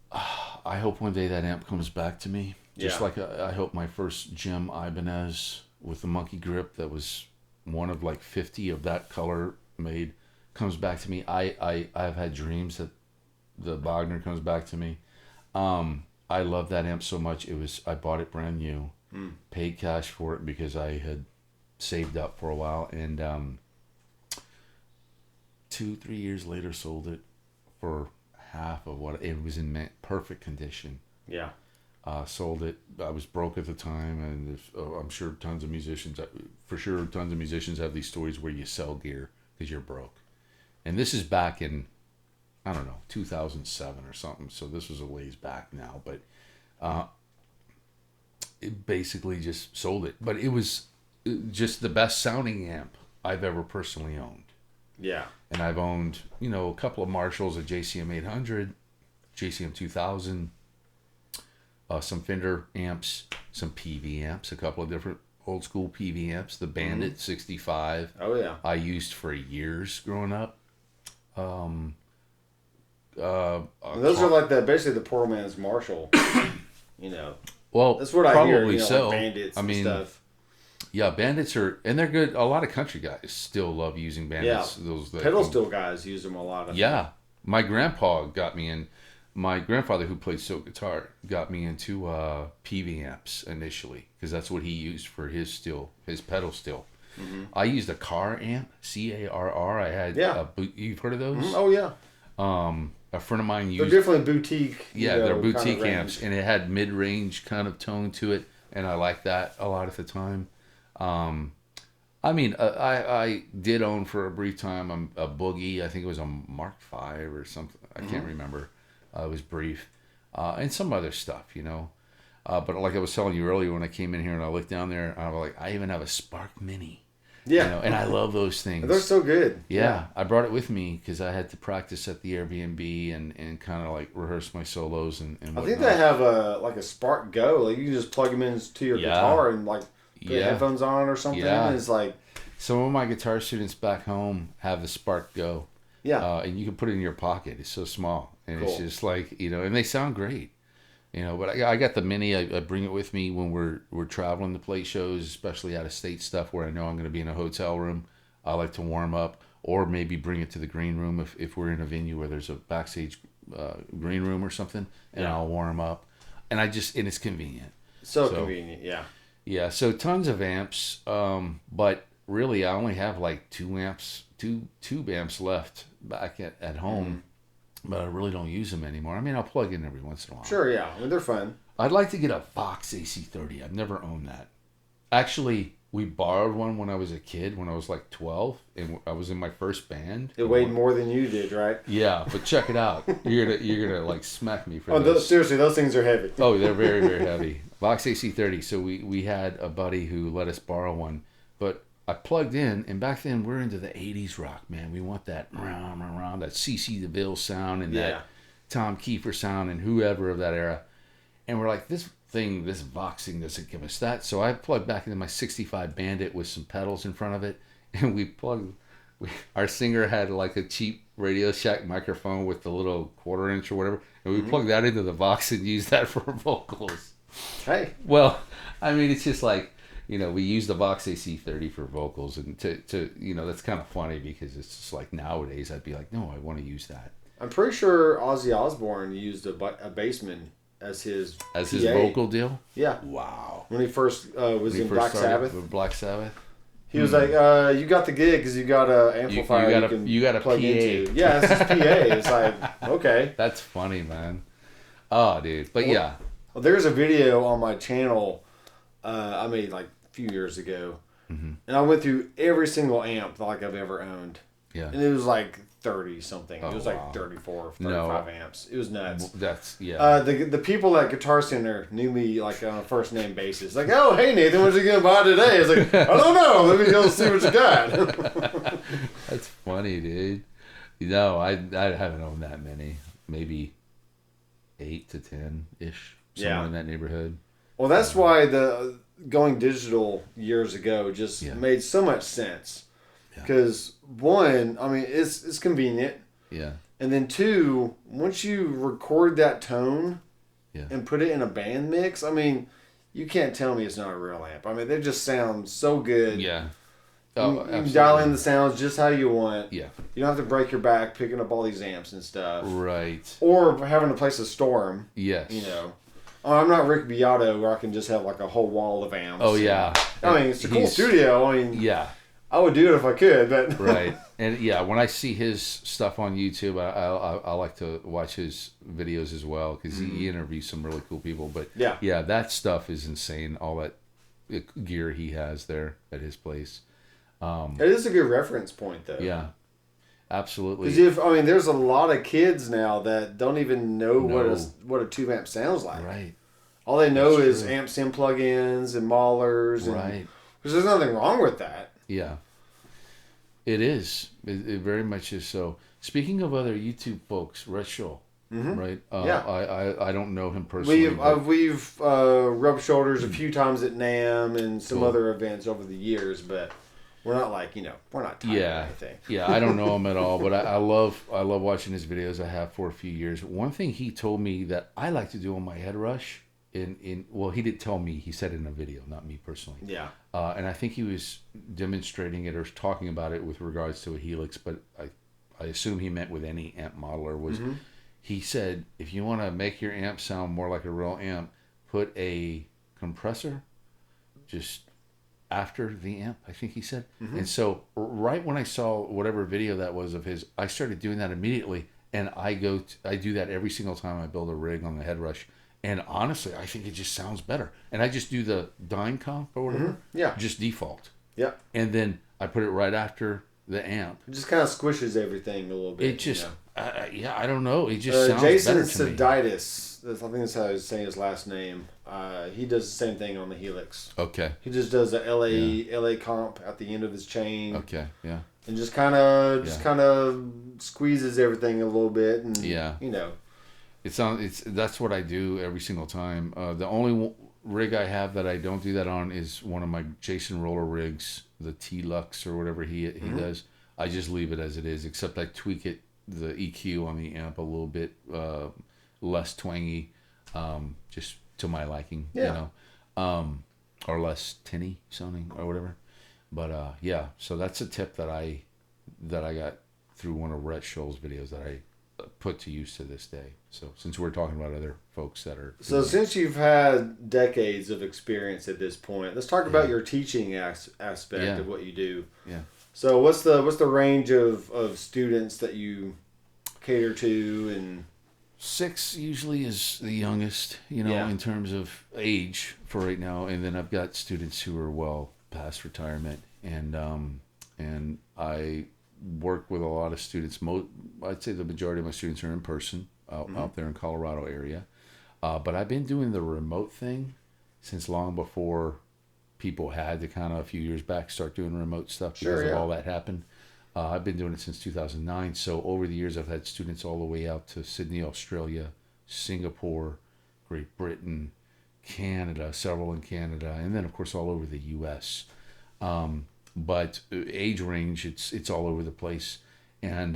I hope one day that amp comes back to me. Just like I hope my first Jim Ibanez with the monkey grip that was one of like 50 of that color made comes back to me. I've had dreams that the Bogner comes back to me. I love that amp so much. I bought it brand new, paid cash for it because I had saved up for a while, and 2-3 years later sold it for half of what it was in perfect condition. Yeah. Sold it. I was broke at the time, and I'm sure tons of musicians have these stories where you sell gear because you're broke. And this is back in I don't know, 2007 or something. So this was a ways back now, but it basically just sold it. But it was just the best sounding amp I've ever personally owned. Yeah. And I've owned, a couple of Marshalls, a JCM 800, JCM 2000, some Fender amps, some PV amps, a couple of different old school PV amps, the Bandit 65. Oh, yeah. I used for years growing up. Those are like basically the poor man's Marshall. Well, that's what I hear. Probably so. Like Bandits and stuff. Yeah, Bandits and they're good. A lot of country guys still love using Bandits. Yeah, those pedal steel guys use them a lot. Yeah, my grandpa got me in. My grandfather, who played silk guitar, got me into PV amps initially because that's what he used for his pedal steel. Mm-hmm. I used a car amp, CARR. I had you've heard of those? Mm-hmm. Oh yeah. A friend of mine used. They're definitely boutique. They're boutique kind of amps, and it had mid-range kind of tone to it, and I liked that a lot at the time. I did own for a brief time a Boogie. I think it was a Mark V or something. I can't remember. It was brief, and some other stuff, But like I was telling you earlier, when I came in here and I looked down there, I was like, I even have a Spark Mini. Yeah, and I love those things. They're so good. Yeah, I brought it with me because I had to practice at the Airbnb and kind of like rehearse my solos and whatnot. I think they have a Spark Go. Like you can just plug them into your guitar and like put headphones on or something. Yeah. It's like some of my guitar students back home have the Spark Go. Yeah, and you can put it in your pocket. It's so small, and it's just like and they sound great. But I got the Mini. I bring it with me when we're traveling to play shows, especially out of state stuff where I know I'm going to be in a hotel room. I like to warm up, or maybe bring it to the green room if we're in a venue where there's a backstage green room or something, and I'll warm up. And it's convenient. So convenient, yeah. Yeah, so tons of amps, but really I only have like two tube amps left back at home. Mm-hmm. But I really don't use them anymore. I mean, I'll plug in every once in a while. Sure, yeah. I mean, they're fun. I'd like to get a Vox AC30. I've never owned that. Actually, we borrowed one when I was a kid, when I was like 12, and I was in my first band. It weighed more than you did, right? Yeah, but check it out. You're gonna like smack me for this. Seriously, those things are heavy. Oh, they're very, very heavy. Vox AC30. So we had a buddy who let us borrow one, but I plugged in, and back then we're into the 80s rock, man. We want that that CC DeVille sound and that Tom Kiefer sound and whoever of that era. And we're like, this Vox thing doesn't give us that. So I plugged back into my 65 Bandit with some pedals in front of it, and our singer had like a cheap Radio Shack microphone with the little 1/4 inch or whatever, and we plugged that into the Vox and used that for vocals. Hey. Well, I mean, it's just like, we use the Vox AC30 for vocals, and to that's kind of funny because it's just like nowadays I'd be like, no, I want to use that. I'm pretty sure Ozzy Osbourne used a bassman as his vocal deal. Yeah. Wow. When he first was in Black Sabbath. With Black Sabbath. He was like, you got the gig because you got an amplifier you got a plug PA. into. Yeah, it's his PA. It's like, okay. That's funny, man. Oh, dude. But well, there's a video on my channel I made like a few years ago. Mm-hmm. And I went through every single amp like I've ever owned. Yeah. And it was like 30 something. It was like 34, 35 amps. It was nuts. That's the people at Guitar Center knew me like on a first name basis. Like, oh hey Nathan, what you gonna buy today? It's like, I don't know. Let me go see what you got. That's funny, dude. I haven't owned that many. Maybe 8 to 10 ish. Somewhere in that neighborhood. Well, that's why the going digital years ago just made so much sense. Because one, I mean, it's convenient. Yeah. And then two, once you record that tone and put it in a band mix, I mean, you can't tell me it's not a real amp. I mean, they just sound so good. Yeah. Oh, you can dial in the sounds just how you want. Yeah. You don't have to break your back picking up all these amps and stuff. Right. Or having a place to store them. Yes. Oh, I'm not Rick Beato where I can just have like a whole wall of amps. Oh, yeah. I mean, it's a cool studio. I mean, I would do it if I could, but right. And when I see his stuff on YouTube, I like to watch his videos as well because he interviews some really cool people. But that stuff is insane. All that gear he has there at his place. It is a good reference point, though. Yeah. Absolutely. Because there's a lot of kids now that don't even know No. what a tube amp sounds like. Right. All they know That's is true. amp sim plugins and maulers, and Right. because there's nothing wrong with that. Yeah. It is. It very much is so. Speaking of other YouTube folks, Red Shaw, right? Yeah. I don't know him personally. We've rubbed shoulders a few times at NAMM and some Cool. other events over the years, but we're not we're not tight or anything. Yeah, I don't know him at all, but I love watching his videos. I have for a few years. One thing he told me that I like to do on my Headrush, well, he didn't tell me. He said it in a video, not me personally. Yeah. And I think he was demonstrating it or talking about it with regards to a Helix, but I assume he meant with any amp modeler. He said, if you want to make your amp sound more like a real amp, put a compressor just after the amp, I think he said. And so right when I saw whatever video that was of his, I started doing that immediately. And I do that every single time I build a rig on the Headrush. And honestly, I think it just sounds better. And I just do the dyne comp or whatever. Yeah. Just default. Yeah. And then I put it right after the amp. It just kind of squishes everything a little bit. It just, I don't know. It just sounds Jason better to me. Seditis, I think that's how I was saying his last name. He does the same thing on the Helix. Okay. He just does a LA comp at the end of his chain. Okay. Yeah. And just kind of squeezes everything a little bit, and that's what I do every single time. The only rig I have that I don't do that on is one of my Jason roller rigs, the T-Lux or whatever he does. I just leave it as it is, except I tweak it, the EQ on the amp a little bit less twangy, just to my liking, or less tinny sounding or whatever. But so that's a tip that I got through one of Rhett Scholl's videos that I put to use to this day. So since we're talking about other folks that are since you've had decades of experience at this point, let's talk about your teaching aspect of what you do. Yeah. So what's the range of students that you cater to? And 6 usually is the youngest, in terms of age for right now, and then I've got students who are well past retirement, and I work with a lot of students. I'd say the majority of my students are in person out there in Colorado area, but I've been doing the remote thing since long before people had to kind of a few years back start doing remote stuff because of all that happened. I've been doing it since 2009. So over the years, I've had students all the way out to Sydney, Australia, Singapore, Great Britain, Canada, several in Canada, and then of course all over the U.S. But age range, it's all over the place. And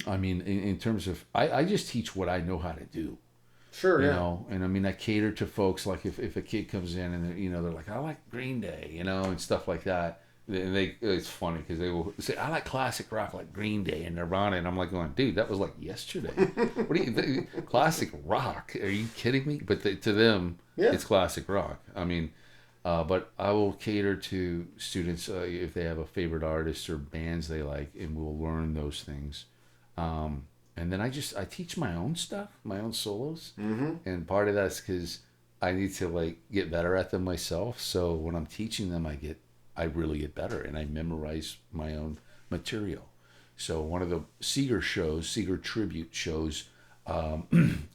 in terms of, I just teach what I know how to do. Sure, And I cater to folks, like if a kid comes in and they're like, I like Green Day, and stuff like that. And it's funny because they will say, I like classic rock like Green Day and Nirvana, and I'm like going, dude, that was like yesterday. What classic rock? Are you kidding me? But to them, it's classic rock. But I will cater to students if they have a favorite artist or bands they like, and we'll learn those things. And then I teach my own stuff, my own solos, and part of that's because I need to get better at them myself. So when I'm teaching them, I really get better, and I memorize my own material. So one of the Seeger tribute shows, a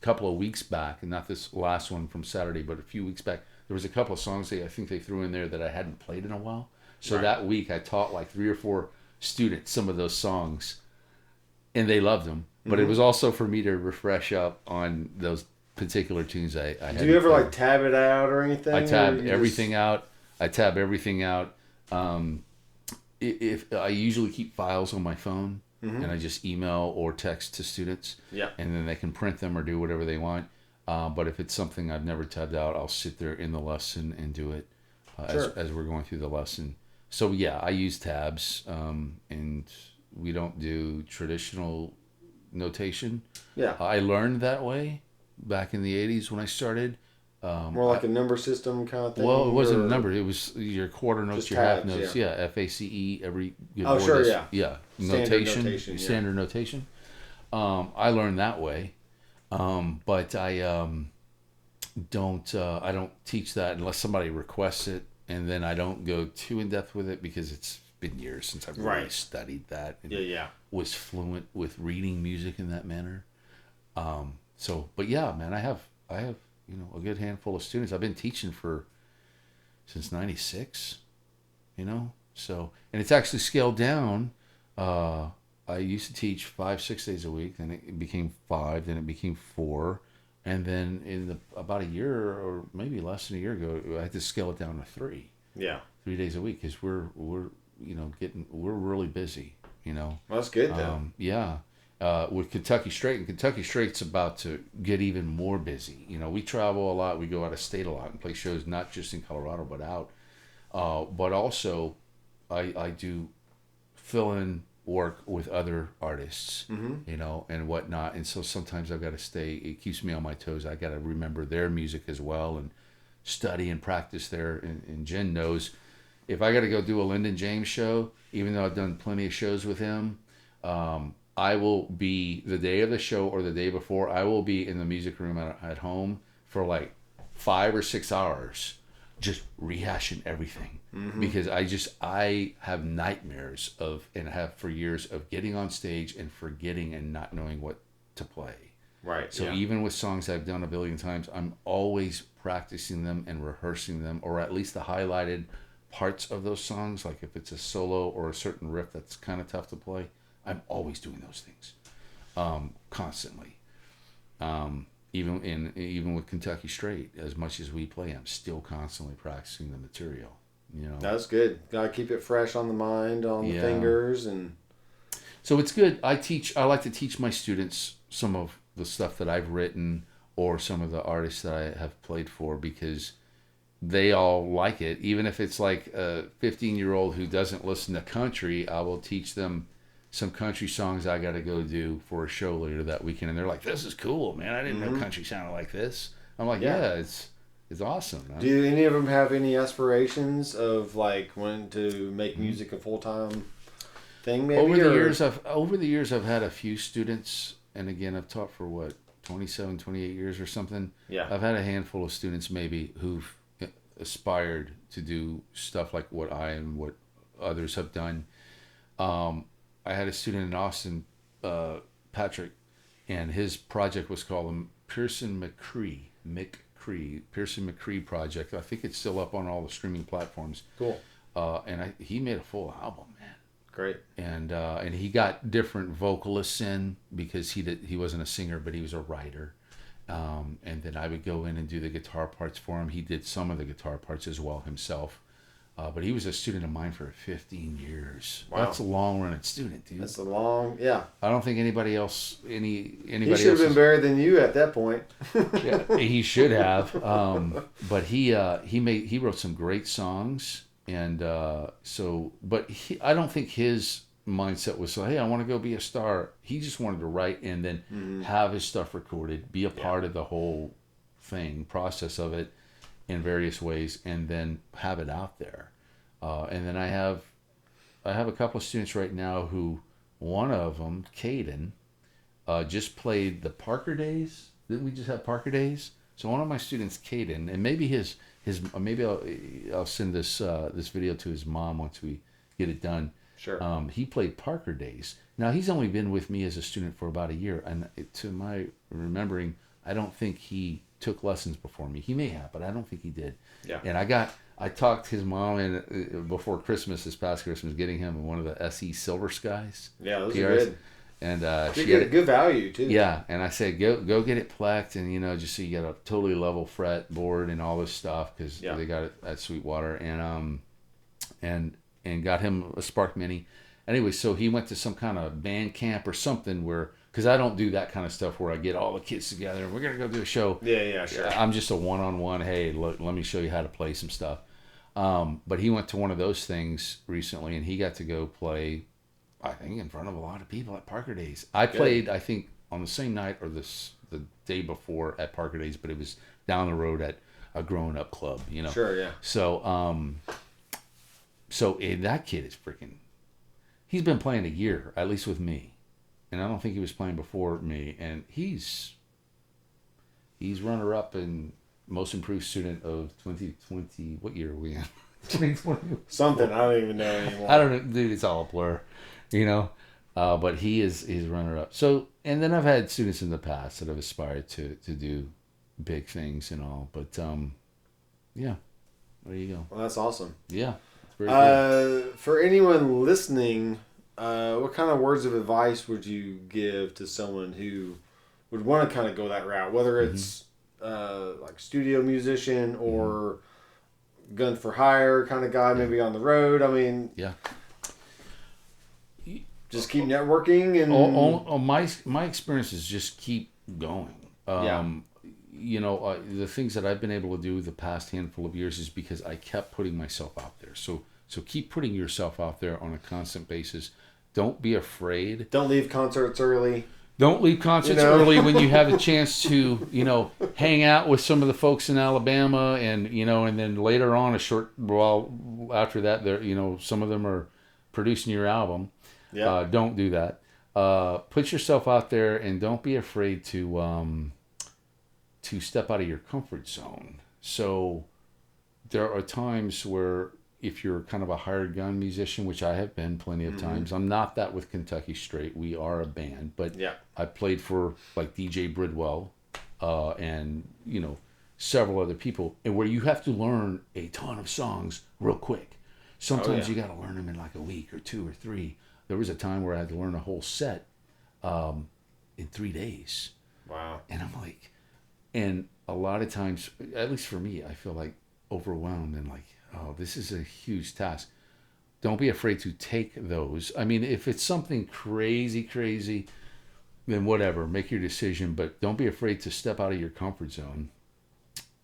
couple of weeks back, and not this last one from Saturday, but a few weeks back, there was a couple of songs I think they threw in there that I hadn't played in a while. So that week I taught 3 or 4 students some of those songs, and they loved them. But it was also for me to refresh up on those particular tunes I had. Do you ever tab it out or anything? I tab everything out. If I usually keep files on my phone, and I just email or text to students, and then they can print them or do whatever they want. But if it's something I've never tabbed out, I'll sit there in the lesson and do it as we're going through the lesson. So I use tabs, and we don't do traditional notation. I learned that way back in the 80s when I started. More like a number system kind of thing? Well, it wasn't a number. It was your quarter notes, your half notes. FACE, every good word sure, is, notation. Standard notation. I learned that way. But I don't teach that unless somebody requests it, and then I don't go too in depth with it because it's been years since I've really studied that. And was fluent with reading music in that manner. But yeah, man, I have a good handful of students. I've been teaching since '96. So and it's actually scaled down. I used to teach 5-6 days a week, then it became 5, then it became 4, and then about a year or maybe less than a year ago, I had to scale it down to 3. Yeah, 3 days a week because we're really busy. Well, that's good though. With Kentucky Straight, and Kentucky Straight's about to get even more busy. We travel a lot, we go out of state a lot and play shows not just in Colorado but out. But also, I do fill in work with other artists, and whatnot. And so sometimes I've got to stay. It keeps me on my toes. I got to remember their music as well and study and practice there. And Jen knows if I got to go do a Lyndon James show, even though I've done plenty of shows with him, I will be the day of the show or the day before. I will be in the music room at home for like 5 or 6 hours, just rehashing everything. Because I have nightmares and have for years of getting on stage and forgetting and not knowing what to play. Right. So even with songs I've done a billion times, I'm always practicing them and rehearsing them, or at least the highlighted parts of those songs. Like if it's a solo or a certain riff that's kind of tough to play, I'm always doing those things, constantly. Even with Kentucky Straight, as much as we play, I'm still constantly practicing the material. That's good. Gotta keep it fresh on the mind, on the fingers, and so it's good. I like to teach my students some of the stuff that I've written or some of the artists that I have played for, because they all like it. Even if it's like a 15-year-old who doesn't listen to country, I will teach them some country songs I got to go do for a show later that weekend, and they're like, "This is cool, man! I didn't know country sounded like this." I'm like, "Yeah, it's awesome." Man. Do any of them have any aspirations of like wanting to make music a full-time thing? Maybe over the years, I've had a few students, and again, I've taught for 27, 28 years or something. Yeah, I've had a handful of students maybe who've aspired to do stuff like what I and what others have done. I had a student in Austin, Patrick, and his project was called the Pearson McCree project. I think it's still up on all the streaming platforms. Cool. And he made a full album, man. Great. And he got different vocalists in because he wasn't a singer, but he was a writer. And then I would go in and do the guitar parts for him. He did some of the guitar parts as well himself. But he was a student of mine for 15 years. Wow. That's a long-running student, dude. That's a long, yeah. I don't think anybody else, anybody He should have been better than you at that point. Yeah, he should have. But he wrote some great songs, and I don't think his mindset was hey, I want to go be a star. He just wanted to write and then have his stuff recorded, be a part of the whole process of it in various ways, and then have it out there. And then I have a couple of students right now who, one of them, Caden, just played the Parker Days. Didn't we just have Parker Days? So one of my students, Caden, and maybe maybe I'll send this video to his mom once we get it done. Sure. He played Parker Days. Now he's only been with me as a student for about a year, and to my remembering, I don't think he took lessons before me. He may have, but I don't think he did. Yeah. And I talked his mom in before Christmas, this past Christmas, getting him one of the SE Silver Skies. Yeah, those are good. And she had good value too. Yeah, and I said go get it plecked, and just so you got a totally level fretboard and all this stuff, because they got it at Sweetwater, and got him a Spark Mini. Anyway, so he went to some kind of band camp or something because I don't do that kind of stuff where I get all the kids together and we're going to go do a show. Yeah, sure. I'm just a one-on-one, hey, look, let me show you how to play some stuff. But he went to one of those things recently, and he got to go play, I think, in front of a lot of people at Parker Days. I played, I think, on the same night or the day before at Parker Days, but it was down the road at a grown-up club, Sure, yeah. So, that kid is freaking... He's been playing a year, at least with me. And I don't think he was playing before me. And he's runner-up in most improved student of 2020. What year are we in? 2020. Something I don't even know anymore. I don't know, dude. It's all a blur, you know. But he's runner up. So, and then I've had students in the past that have aspired to do big things and all. But yeah, there you go. Well, that's awesome. Yeah. Very good. For anyone listening, what kind of words of advice would you give to someone who would want to kind of go that route, whether it's like studio musician or gun for hire kind of guy, maybe on the road? I mean, yeah. Just keep networking and my experience is just keep going. You know, the things that I've been able to do the past handful of years is because I kept putting myself out there. So keep putting yourself out there on a constant basis. Don't be afraid. Don't leave concerts early. Don't leave concerts early when you have a chance to, you know, hang out with some of the folks in Alabama, and you know, and then later on, a short while after that, there, you know, some of them are producing your album. Yeah. Don't do that. Put yourself out there, and don't be afraid to step out of your comfort zone. So there are times where if you're kind of a hired gun musician, which I have been plenty of times, I'm not that with Kentucky Straight. We are a band, but I played for like DJ Bridwell and, you know, several other people, and where you have to learn a ton of songs real quick. Sometimes you got to learn them in like a week or 2 or 3. There was a time where I had to learn a whole set in 3 days. Wow. And I'm like, and a lot of times, at least for me, I feel like overwhelmed and like, oh, this is a huge task. Don't be afraid to take those. I mean, if it's something crazy, then whatever, make your decision. But don't be afraid to step out of your comfort zone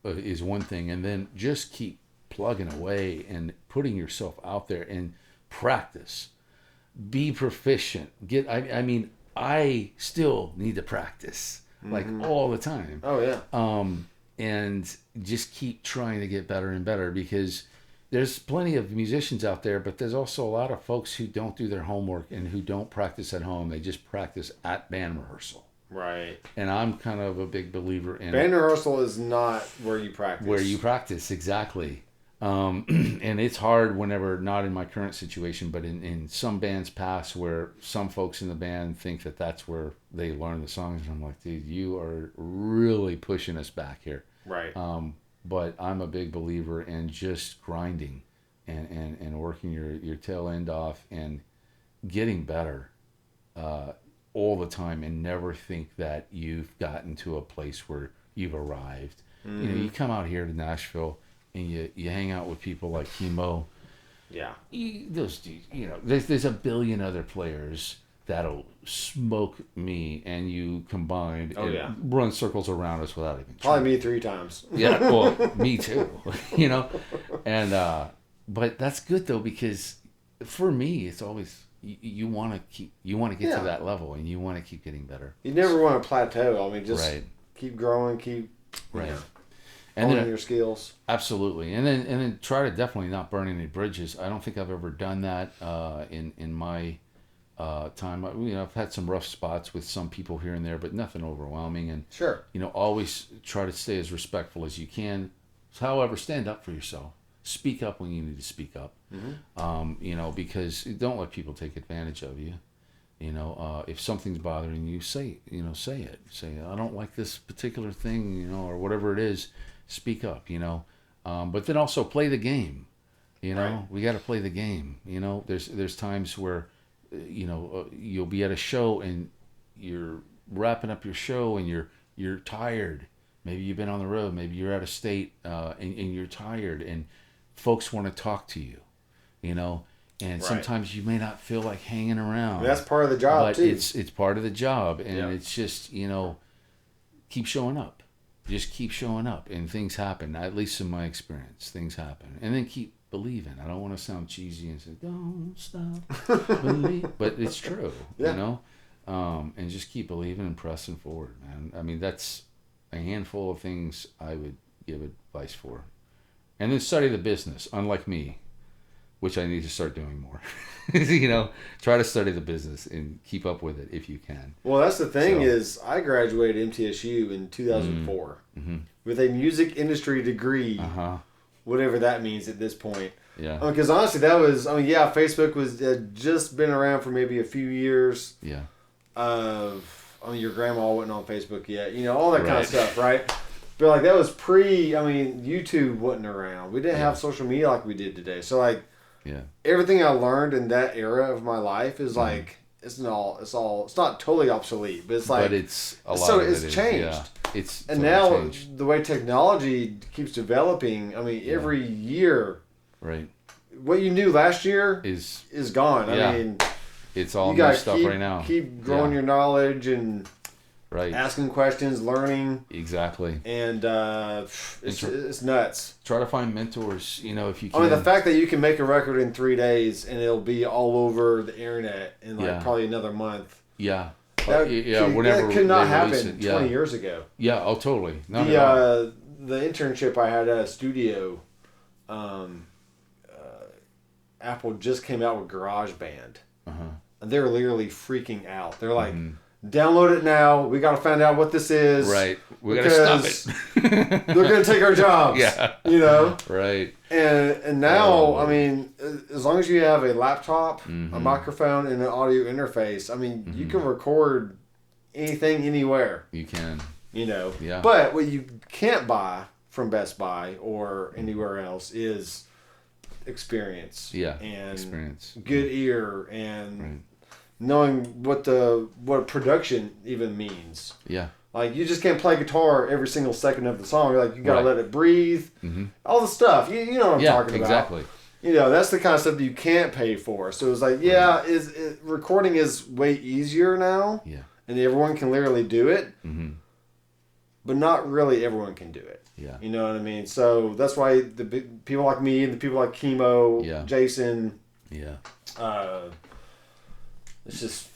is one thing. And then just keep plugging away and putting yourself out there and practice. Be proficient. I mean, I still need to practice like all the time. Oh yeah. And just keep trying to get better and better, because there's plenty of musicians out there, but there's also a lot of folks who don't do their homework and who don't practice at home. They just practice at band rehearsal. Right. And I'm kind of a big believer in band rehearsal is not where you practice. Where you practice, exactly. And it's hard whenever, not in my current situation, but in some bands past, where some folks in the band think that that's where they learn the songs. And I'm like, dude, you are really pushing us back here. Right. But I'm a big believer in just grinding and working your tail end off and getting better all the time, and never think that you've gotten to a place where you've arrived. You know, you come out here to Nashville and you hang out with people like Kimo. Yeah. Those dudes, you know, there's a billion other players that'll smoke me and you combined run circles around us without even trying. Probably me 3 times. Yeah, well, me too. You know, and but that's good though, because for me it's always you want to get to that level, and you want to keep getting better. You never want to plateau. I mean, just keep growing, keep and then your skills. Absolutely, and then try to definitely not burn any bridges. I don't think I've ever done that in my time. You know, I've had some rough spots with some people here and there, but nothing overwhelming. And you know, always try to stay as respectful as you can. However, stand up for yourself. Speak up when you need to speak up. You know, because don't let people take advantage of you. You know, if something's bothering you, say it. Say, I don't like this particular thing, you know, or whatever it is. Speak up, you know. But then also play the game. You know, we got to play the game. You know, there's times where, you know, you'll be at a show and you're wrapping up your show and you're tired. Maybe you've been on the road. Maybe you're out of state and you're tired, and folks want to talk to you. You know. And sometimes you may not feel like hanging around. That's part of the job, but too. It's part of the job, and it's just, you know, keep showing up. Just keep showing up, and things happen. At least in my experience, things happen. And then keep believing. I don't want to sound cheesy and say, don't stop believing. But it's true, you know? And just keep believing and pressing forward, man. I mean, that's a handful of things I would give advice for. And then study the business, unlike me, which I need to start doing more. You know, try to study the business and keep up with it if you can. Well, that's the thing is I graduated MTSU in 2004. with a music industry degree, whatever that means at this point. Yeah. Because honestly, that was, Facebook was just been around for maybe a few years. Yeah. Your grandma wasn't on Facebook yet. All that kind of stuff, right? But like that was YouTube wasn't around. We didn't have social media like we did today. So like, everything I learned in that era of my life is like it's not totally obsolete, but it's like it's a lot. It's changed. Yeah. It's and now changed. The way technology keeps developing. Every year, right? What you knew last year is gone. Yeah. It's all new stuff right now. Keep growing your knowledge and asking questions, learning. Exactly. And it's nuts. Try to find mentors, if you can. The fact that you can make a record in 3 days and it'll be all over the internet in probably another month. Yeah. That could not happen 20 years ago. Yeah, totally. The internship I had at a studio, Apple just came out with GarageBand. And they're literally freaking out. They're like, download it now. We got to find out what this is. Right. We got to stop it. They're going to take our jobs. Yeah. Right. And now, as long as you have a laptop, a microphone, and an audio interface, you can record anything, anywhere. You can. Yeah. But what you can't buy from Best Buy or anywhere else is experience. Yeah. And experience. Good ear and knowing what production even means. Yeah. Like, you just can't play guitar every single second of the song. Like, you got to let it breathe. All the stuff. You know what I'm talking about. Exactly. That's the kind of stuff that you can't pay for. So it's like, recording is way easier now. Yeah. And everyone can literally do it. But not really everyone can do it. Yeah. You know what I mean? So that's why the people like me and the people like Kimo, Jason. Yeah. It's just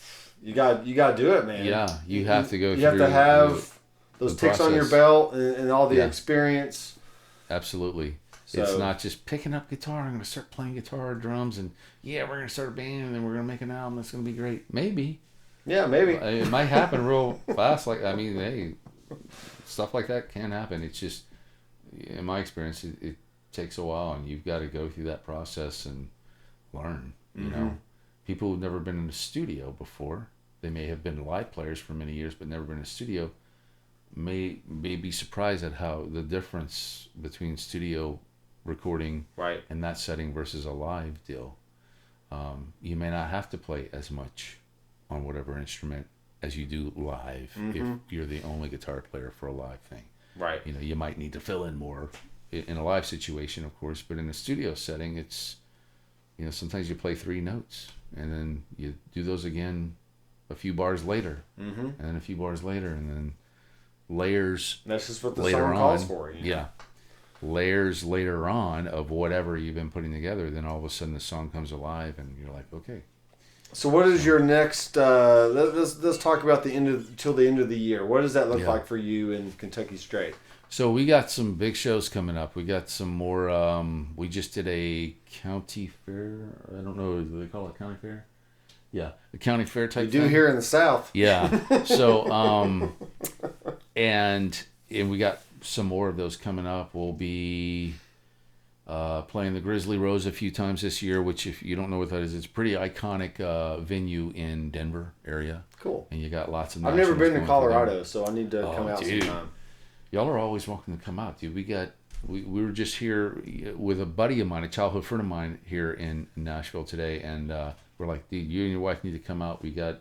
you got to do it, man. Yeah, you have to go. You have to have those ticks on your belt and all the experience. Absolutely. So, it's not just picking up guitar. I'm going to start playing guitar, drums, and we're going to start a band, and then we're going to make an album that's going to be great. Maybe. Yeah, maybe. It might happen real fast. Stuff like that can happen. It's just, in my experience, it takes a while, and you've got to go through that process and learn. People who've never been in a studio before, they may have been live players for many years, but never been in a studio, may be surprised at how the difference between studio recording and that setting versus a live deal. You may not have to play as much on whatever instrument as you do live if you're the only guitar player for a live thing. Right. You might need to fill in more in a live situation, of course, but in a studio setting, it's, sometimes you play 3 notes and then you do those again a few bars later, and then a few bars later, and then layers. That's just what the song calls for. Yeah. Layers later on of whatever you've been putting together, then all of a sudden the song comes alive and you're like, okay. So what is your next, let's talk about till the end of the year. What does that look like for you in Kentucky Straight? So we got some big shows coming up. We got some more, we just did a county fair. I don't know, do they call it county fair? Yeah, the county fair type thing. We do here in the South. Yeah. So, and we got some more of those coming up. We'll be playing the Grizzly Rose a few times this year, which, if you don't know what that is, it's a pretty iconic venue in Denver area. Cool. And you got lots of. I've never been to Colorado, so I need to come out sometime. Y'all are always welcome to come out, dude. We were just here with a buddy of mine, a childhood friend of mine here in Nashville today, and we're like, dude, you and your wife need to come out. We got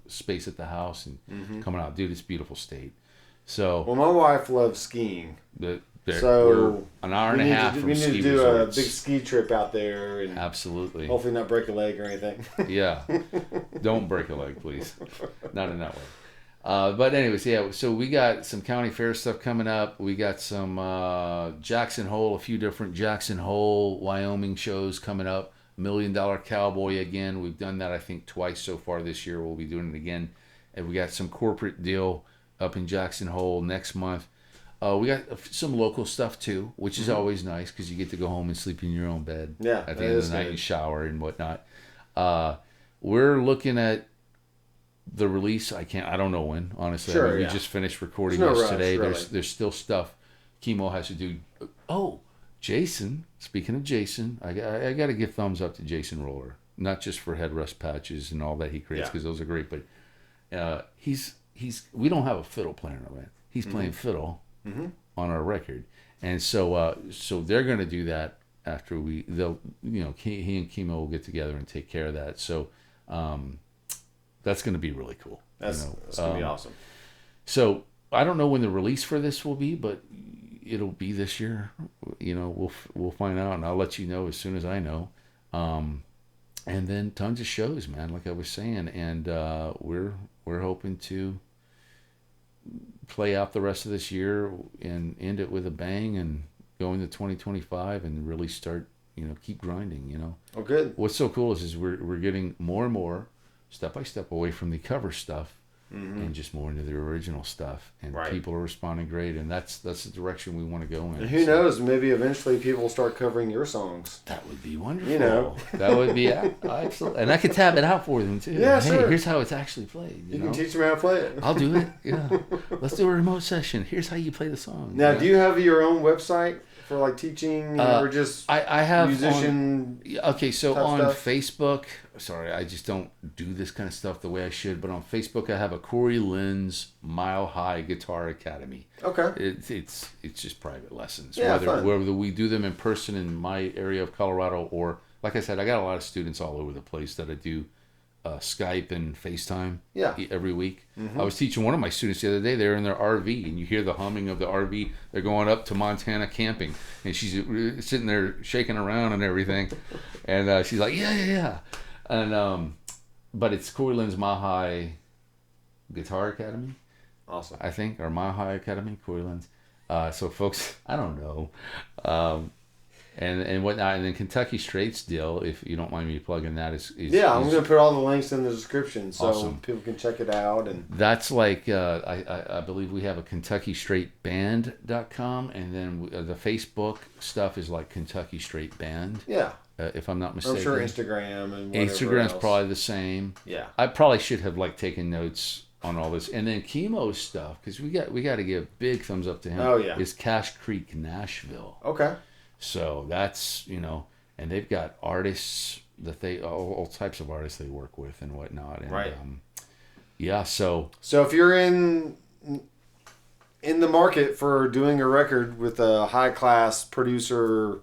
space at the house and coming out, dude. It's a beautiful state. So. Well, my wife loves skiing. So we're an hour and a half from ski resorts. We need to do a big ski trip out there. And absolutely. Hopefully not break a leg or anything. Yeah. Don't break a leg, please. Not in that way. But anyways, so we got some county fair stuff coming up. We got some Jackson Hole, a few different Jackson Hole, Wyoming shows coming up. $1 Million Cowboy again. We've done that, I think, twice so far this year. We'll be doing it again. And we got some corporate deal up in Jackson Hole next month. We got some local stuff too, which is always nice because you get to go home and sleep in your own bed at the end of the night and shower and whatnot. We're looking at the release, I don't know when, honestly. Sure, I mean, yeah. We just finished recording There's no this rush, today. really. There's still stuff Kimo has to do. Oh, Jason, speaking of Jason, I got to give thumbs up to Jason Roller, not just for Headrush patches and all that he creates, because those are great, but we don't have a fiddle player in our band. He's playing fiddle on our record. And so they're going to do that after he and Kimo will get together and take care of that. So that's going to be really cool. That's going to be awesome. So I don't know when the release for this will be, but it'll be this year. We'll find out, and I'll let you know as soon as I know. And then tons of shows, man, like I was saying, and we're hoping to play out the rest of this year and end it with a bang and go into 2025 and really start, keep grinding, Oh, good. What's so cool is we're getting more and more step by step away from the cover stuff and just more into the original stuff, and people are responding great, and that's the direction we want to go in. And who knows, maybe eventually people will start covering your songs. That would be wonderful. That would be excellent, and I could tab it out for them too. Yeah, hey, sure. Here's how it's actually played. You can teach them how to play it. I'll do it. Yeah, let's do a remote session. Here's how you play the song. Now, do you have your own website for like teaching or just I have musician? So on stuff? Facebook, sorry, I just don't do this kind of stuff the way I should. But on Facebook, I have a Cory Linn's Mile High Guitar Academy. Okay. It's just private lessons. Yeah, fun. Whether we do them in person in my area of Colorado, or like I said, I got a lot of students all over the place that I do Skype and FaceTime every week. I was teaching one of my students the other day. They're in their RV, and you hear the humming of the RV. They're going up to Montana camping, and she's sitting there shaking around and everything. And she's like, yeah. And but it's Cory Linn's Mile High Guitar Academy. Awesome. I think, or Mile High Academy, Cory Linn's. So folks, I don't know. And whatnot, and then Kentucky Straight's deal, if you don't mind me plugging that, is I'm going to put all the links in the description so awesome. People can check it out. And that's like I believe we have a KentuckyStraightBand.com, and then the Facebook stuff is like Kentucky Straight Band. Yeah, if I'm not mistaken. I'm sure Instagram and whatever Instagram's else. probably the same. Yeah, I probably should have taken notes on all this, and then Kimo's stuff, because we got to give big thumbs up to him. Oh yeah, is Cache Creek, Nashville. Okay. So that's, and they've got artists that all types of artists they work with and whatnot. And, right. So if you're in the market for doing a record with a high class producer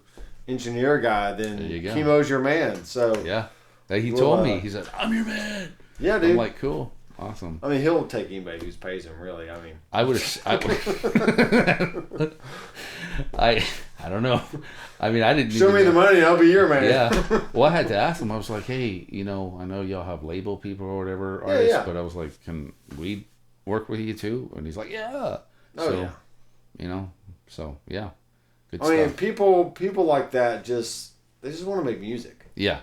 engineer guy, then Kimo's your man. So yeah, he told me, he said, "I'm your man." Yeah, dude. I'm like, cool. Awesome. I mean, he'll take anybody who pays him, really. I mean, I would. I don't know. I mean, I didn't. Show me the money, I'll be your man. Yeah. Well, I had to ask him. I was like, hey, I know y'all have label people or whatever artists, but I was like, can we work with you too? And he's like, yeah. Oh yeah. So yeah. Good I stuff. mean, people like that they just want to make music. Yeah.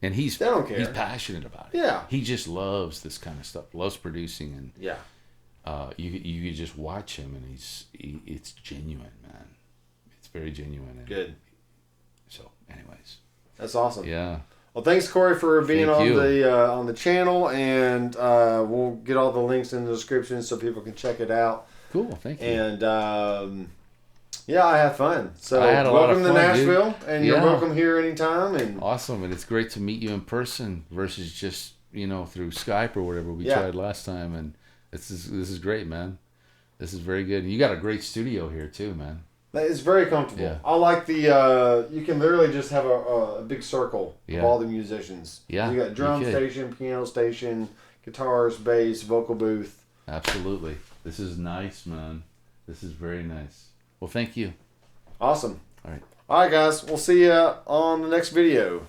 And they don't care. He's passionate about it. Yeah. He just loves this kind of stuff. Loves producing, and you could just watch him, and it's genuine, man. It's very genuine. And good. So, anyways, that's awesome. Yeah. Well, thanks, Cory, for being on the channel, and we'll get all the links in the description so people can check it out. Cool. Thank you. And I had fun. So I had a lot of welcome fun, to Nashville, dude. and you're welcome here anytime. And awesome, and it's great to meet you in person versus just through Skype or whatever we tried last time. And this is great, man. This is very good. And you got a great studio here too, man. It's very comfortable. Yeah. I like the you can literally just have a big circle of all the musicians. Yeah, you got drum station, piano station, guitars, bass, vocal booth. Absolutely. This is nice, man. This is very nice. Well, thank you. Awesome. All right. All right, guys. We'll see you on the next video.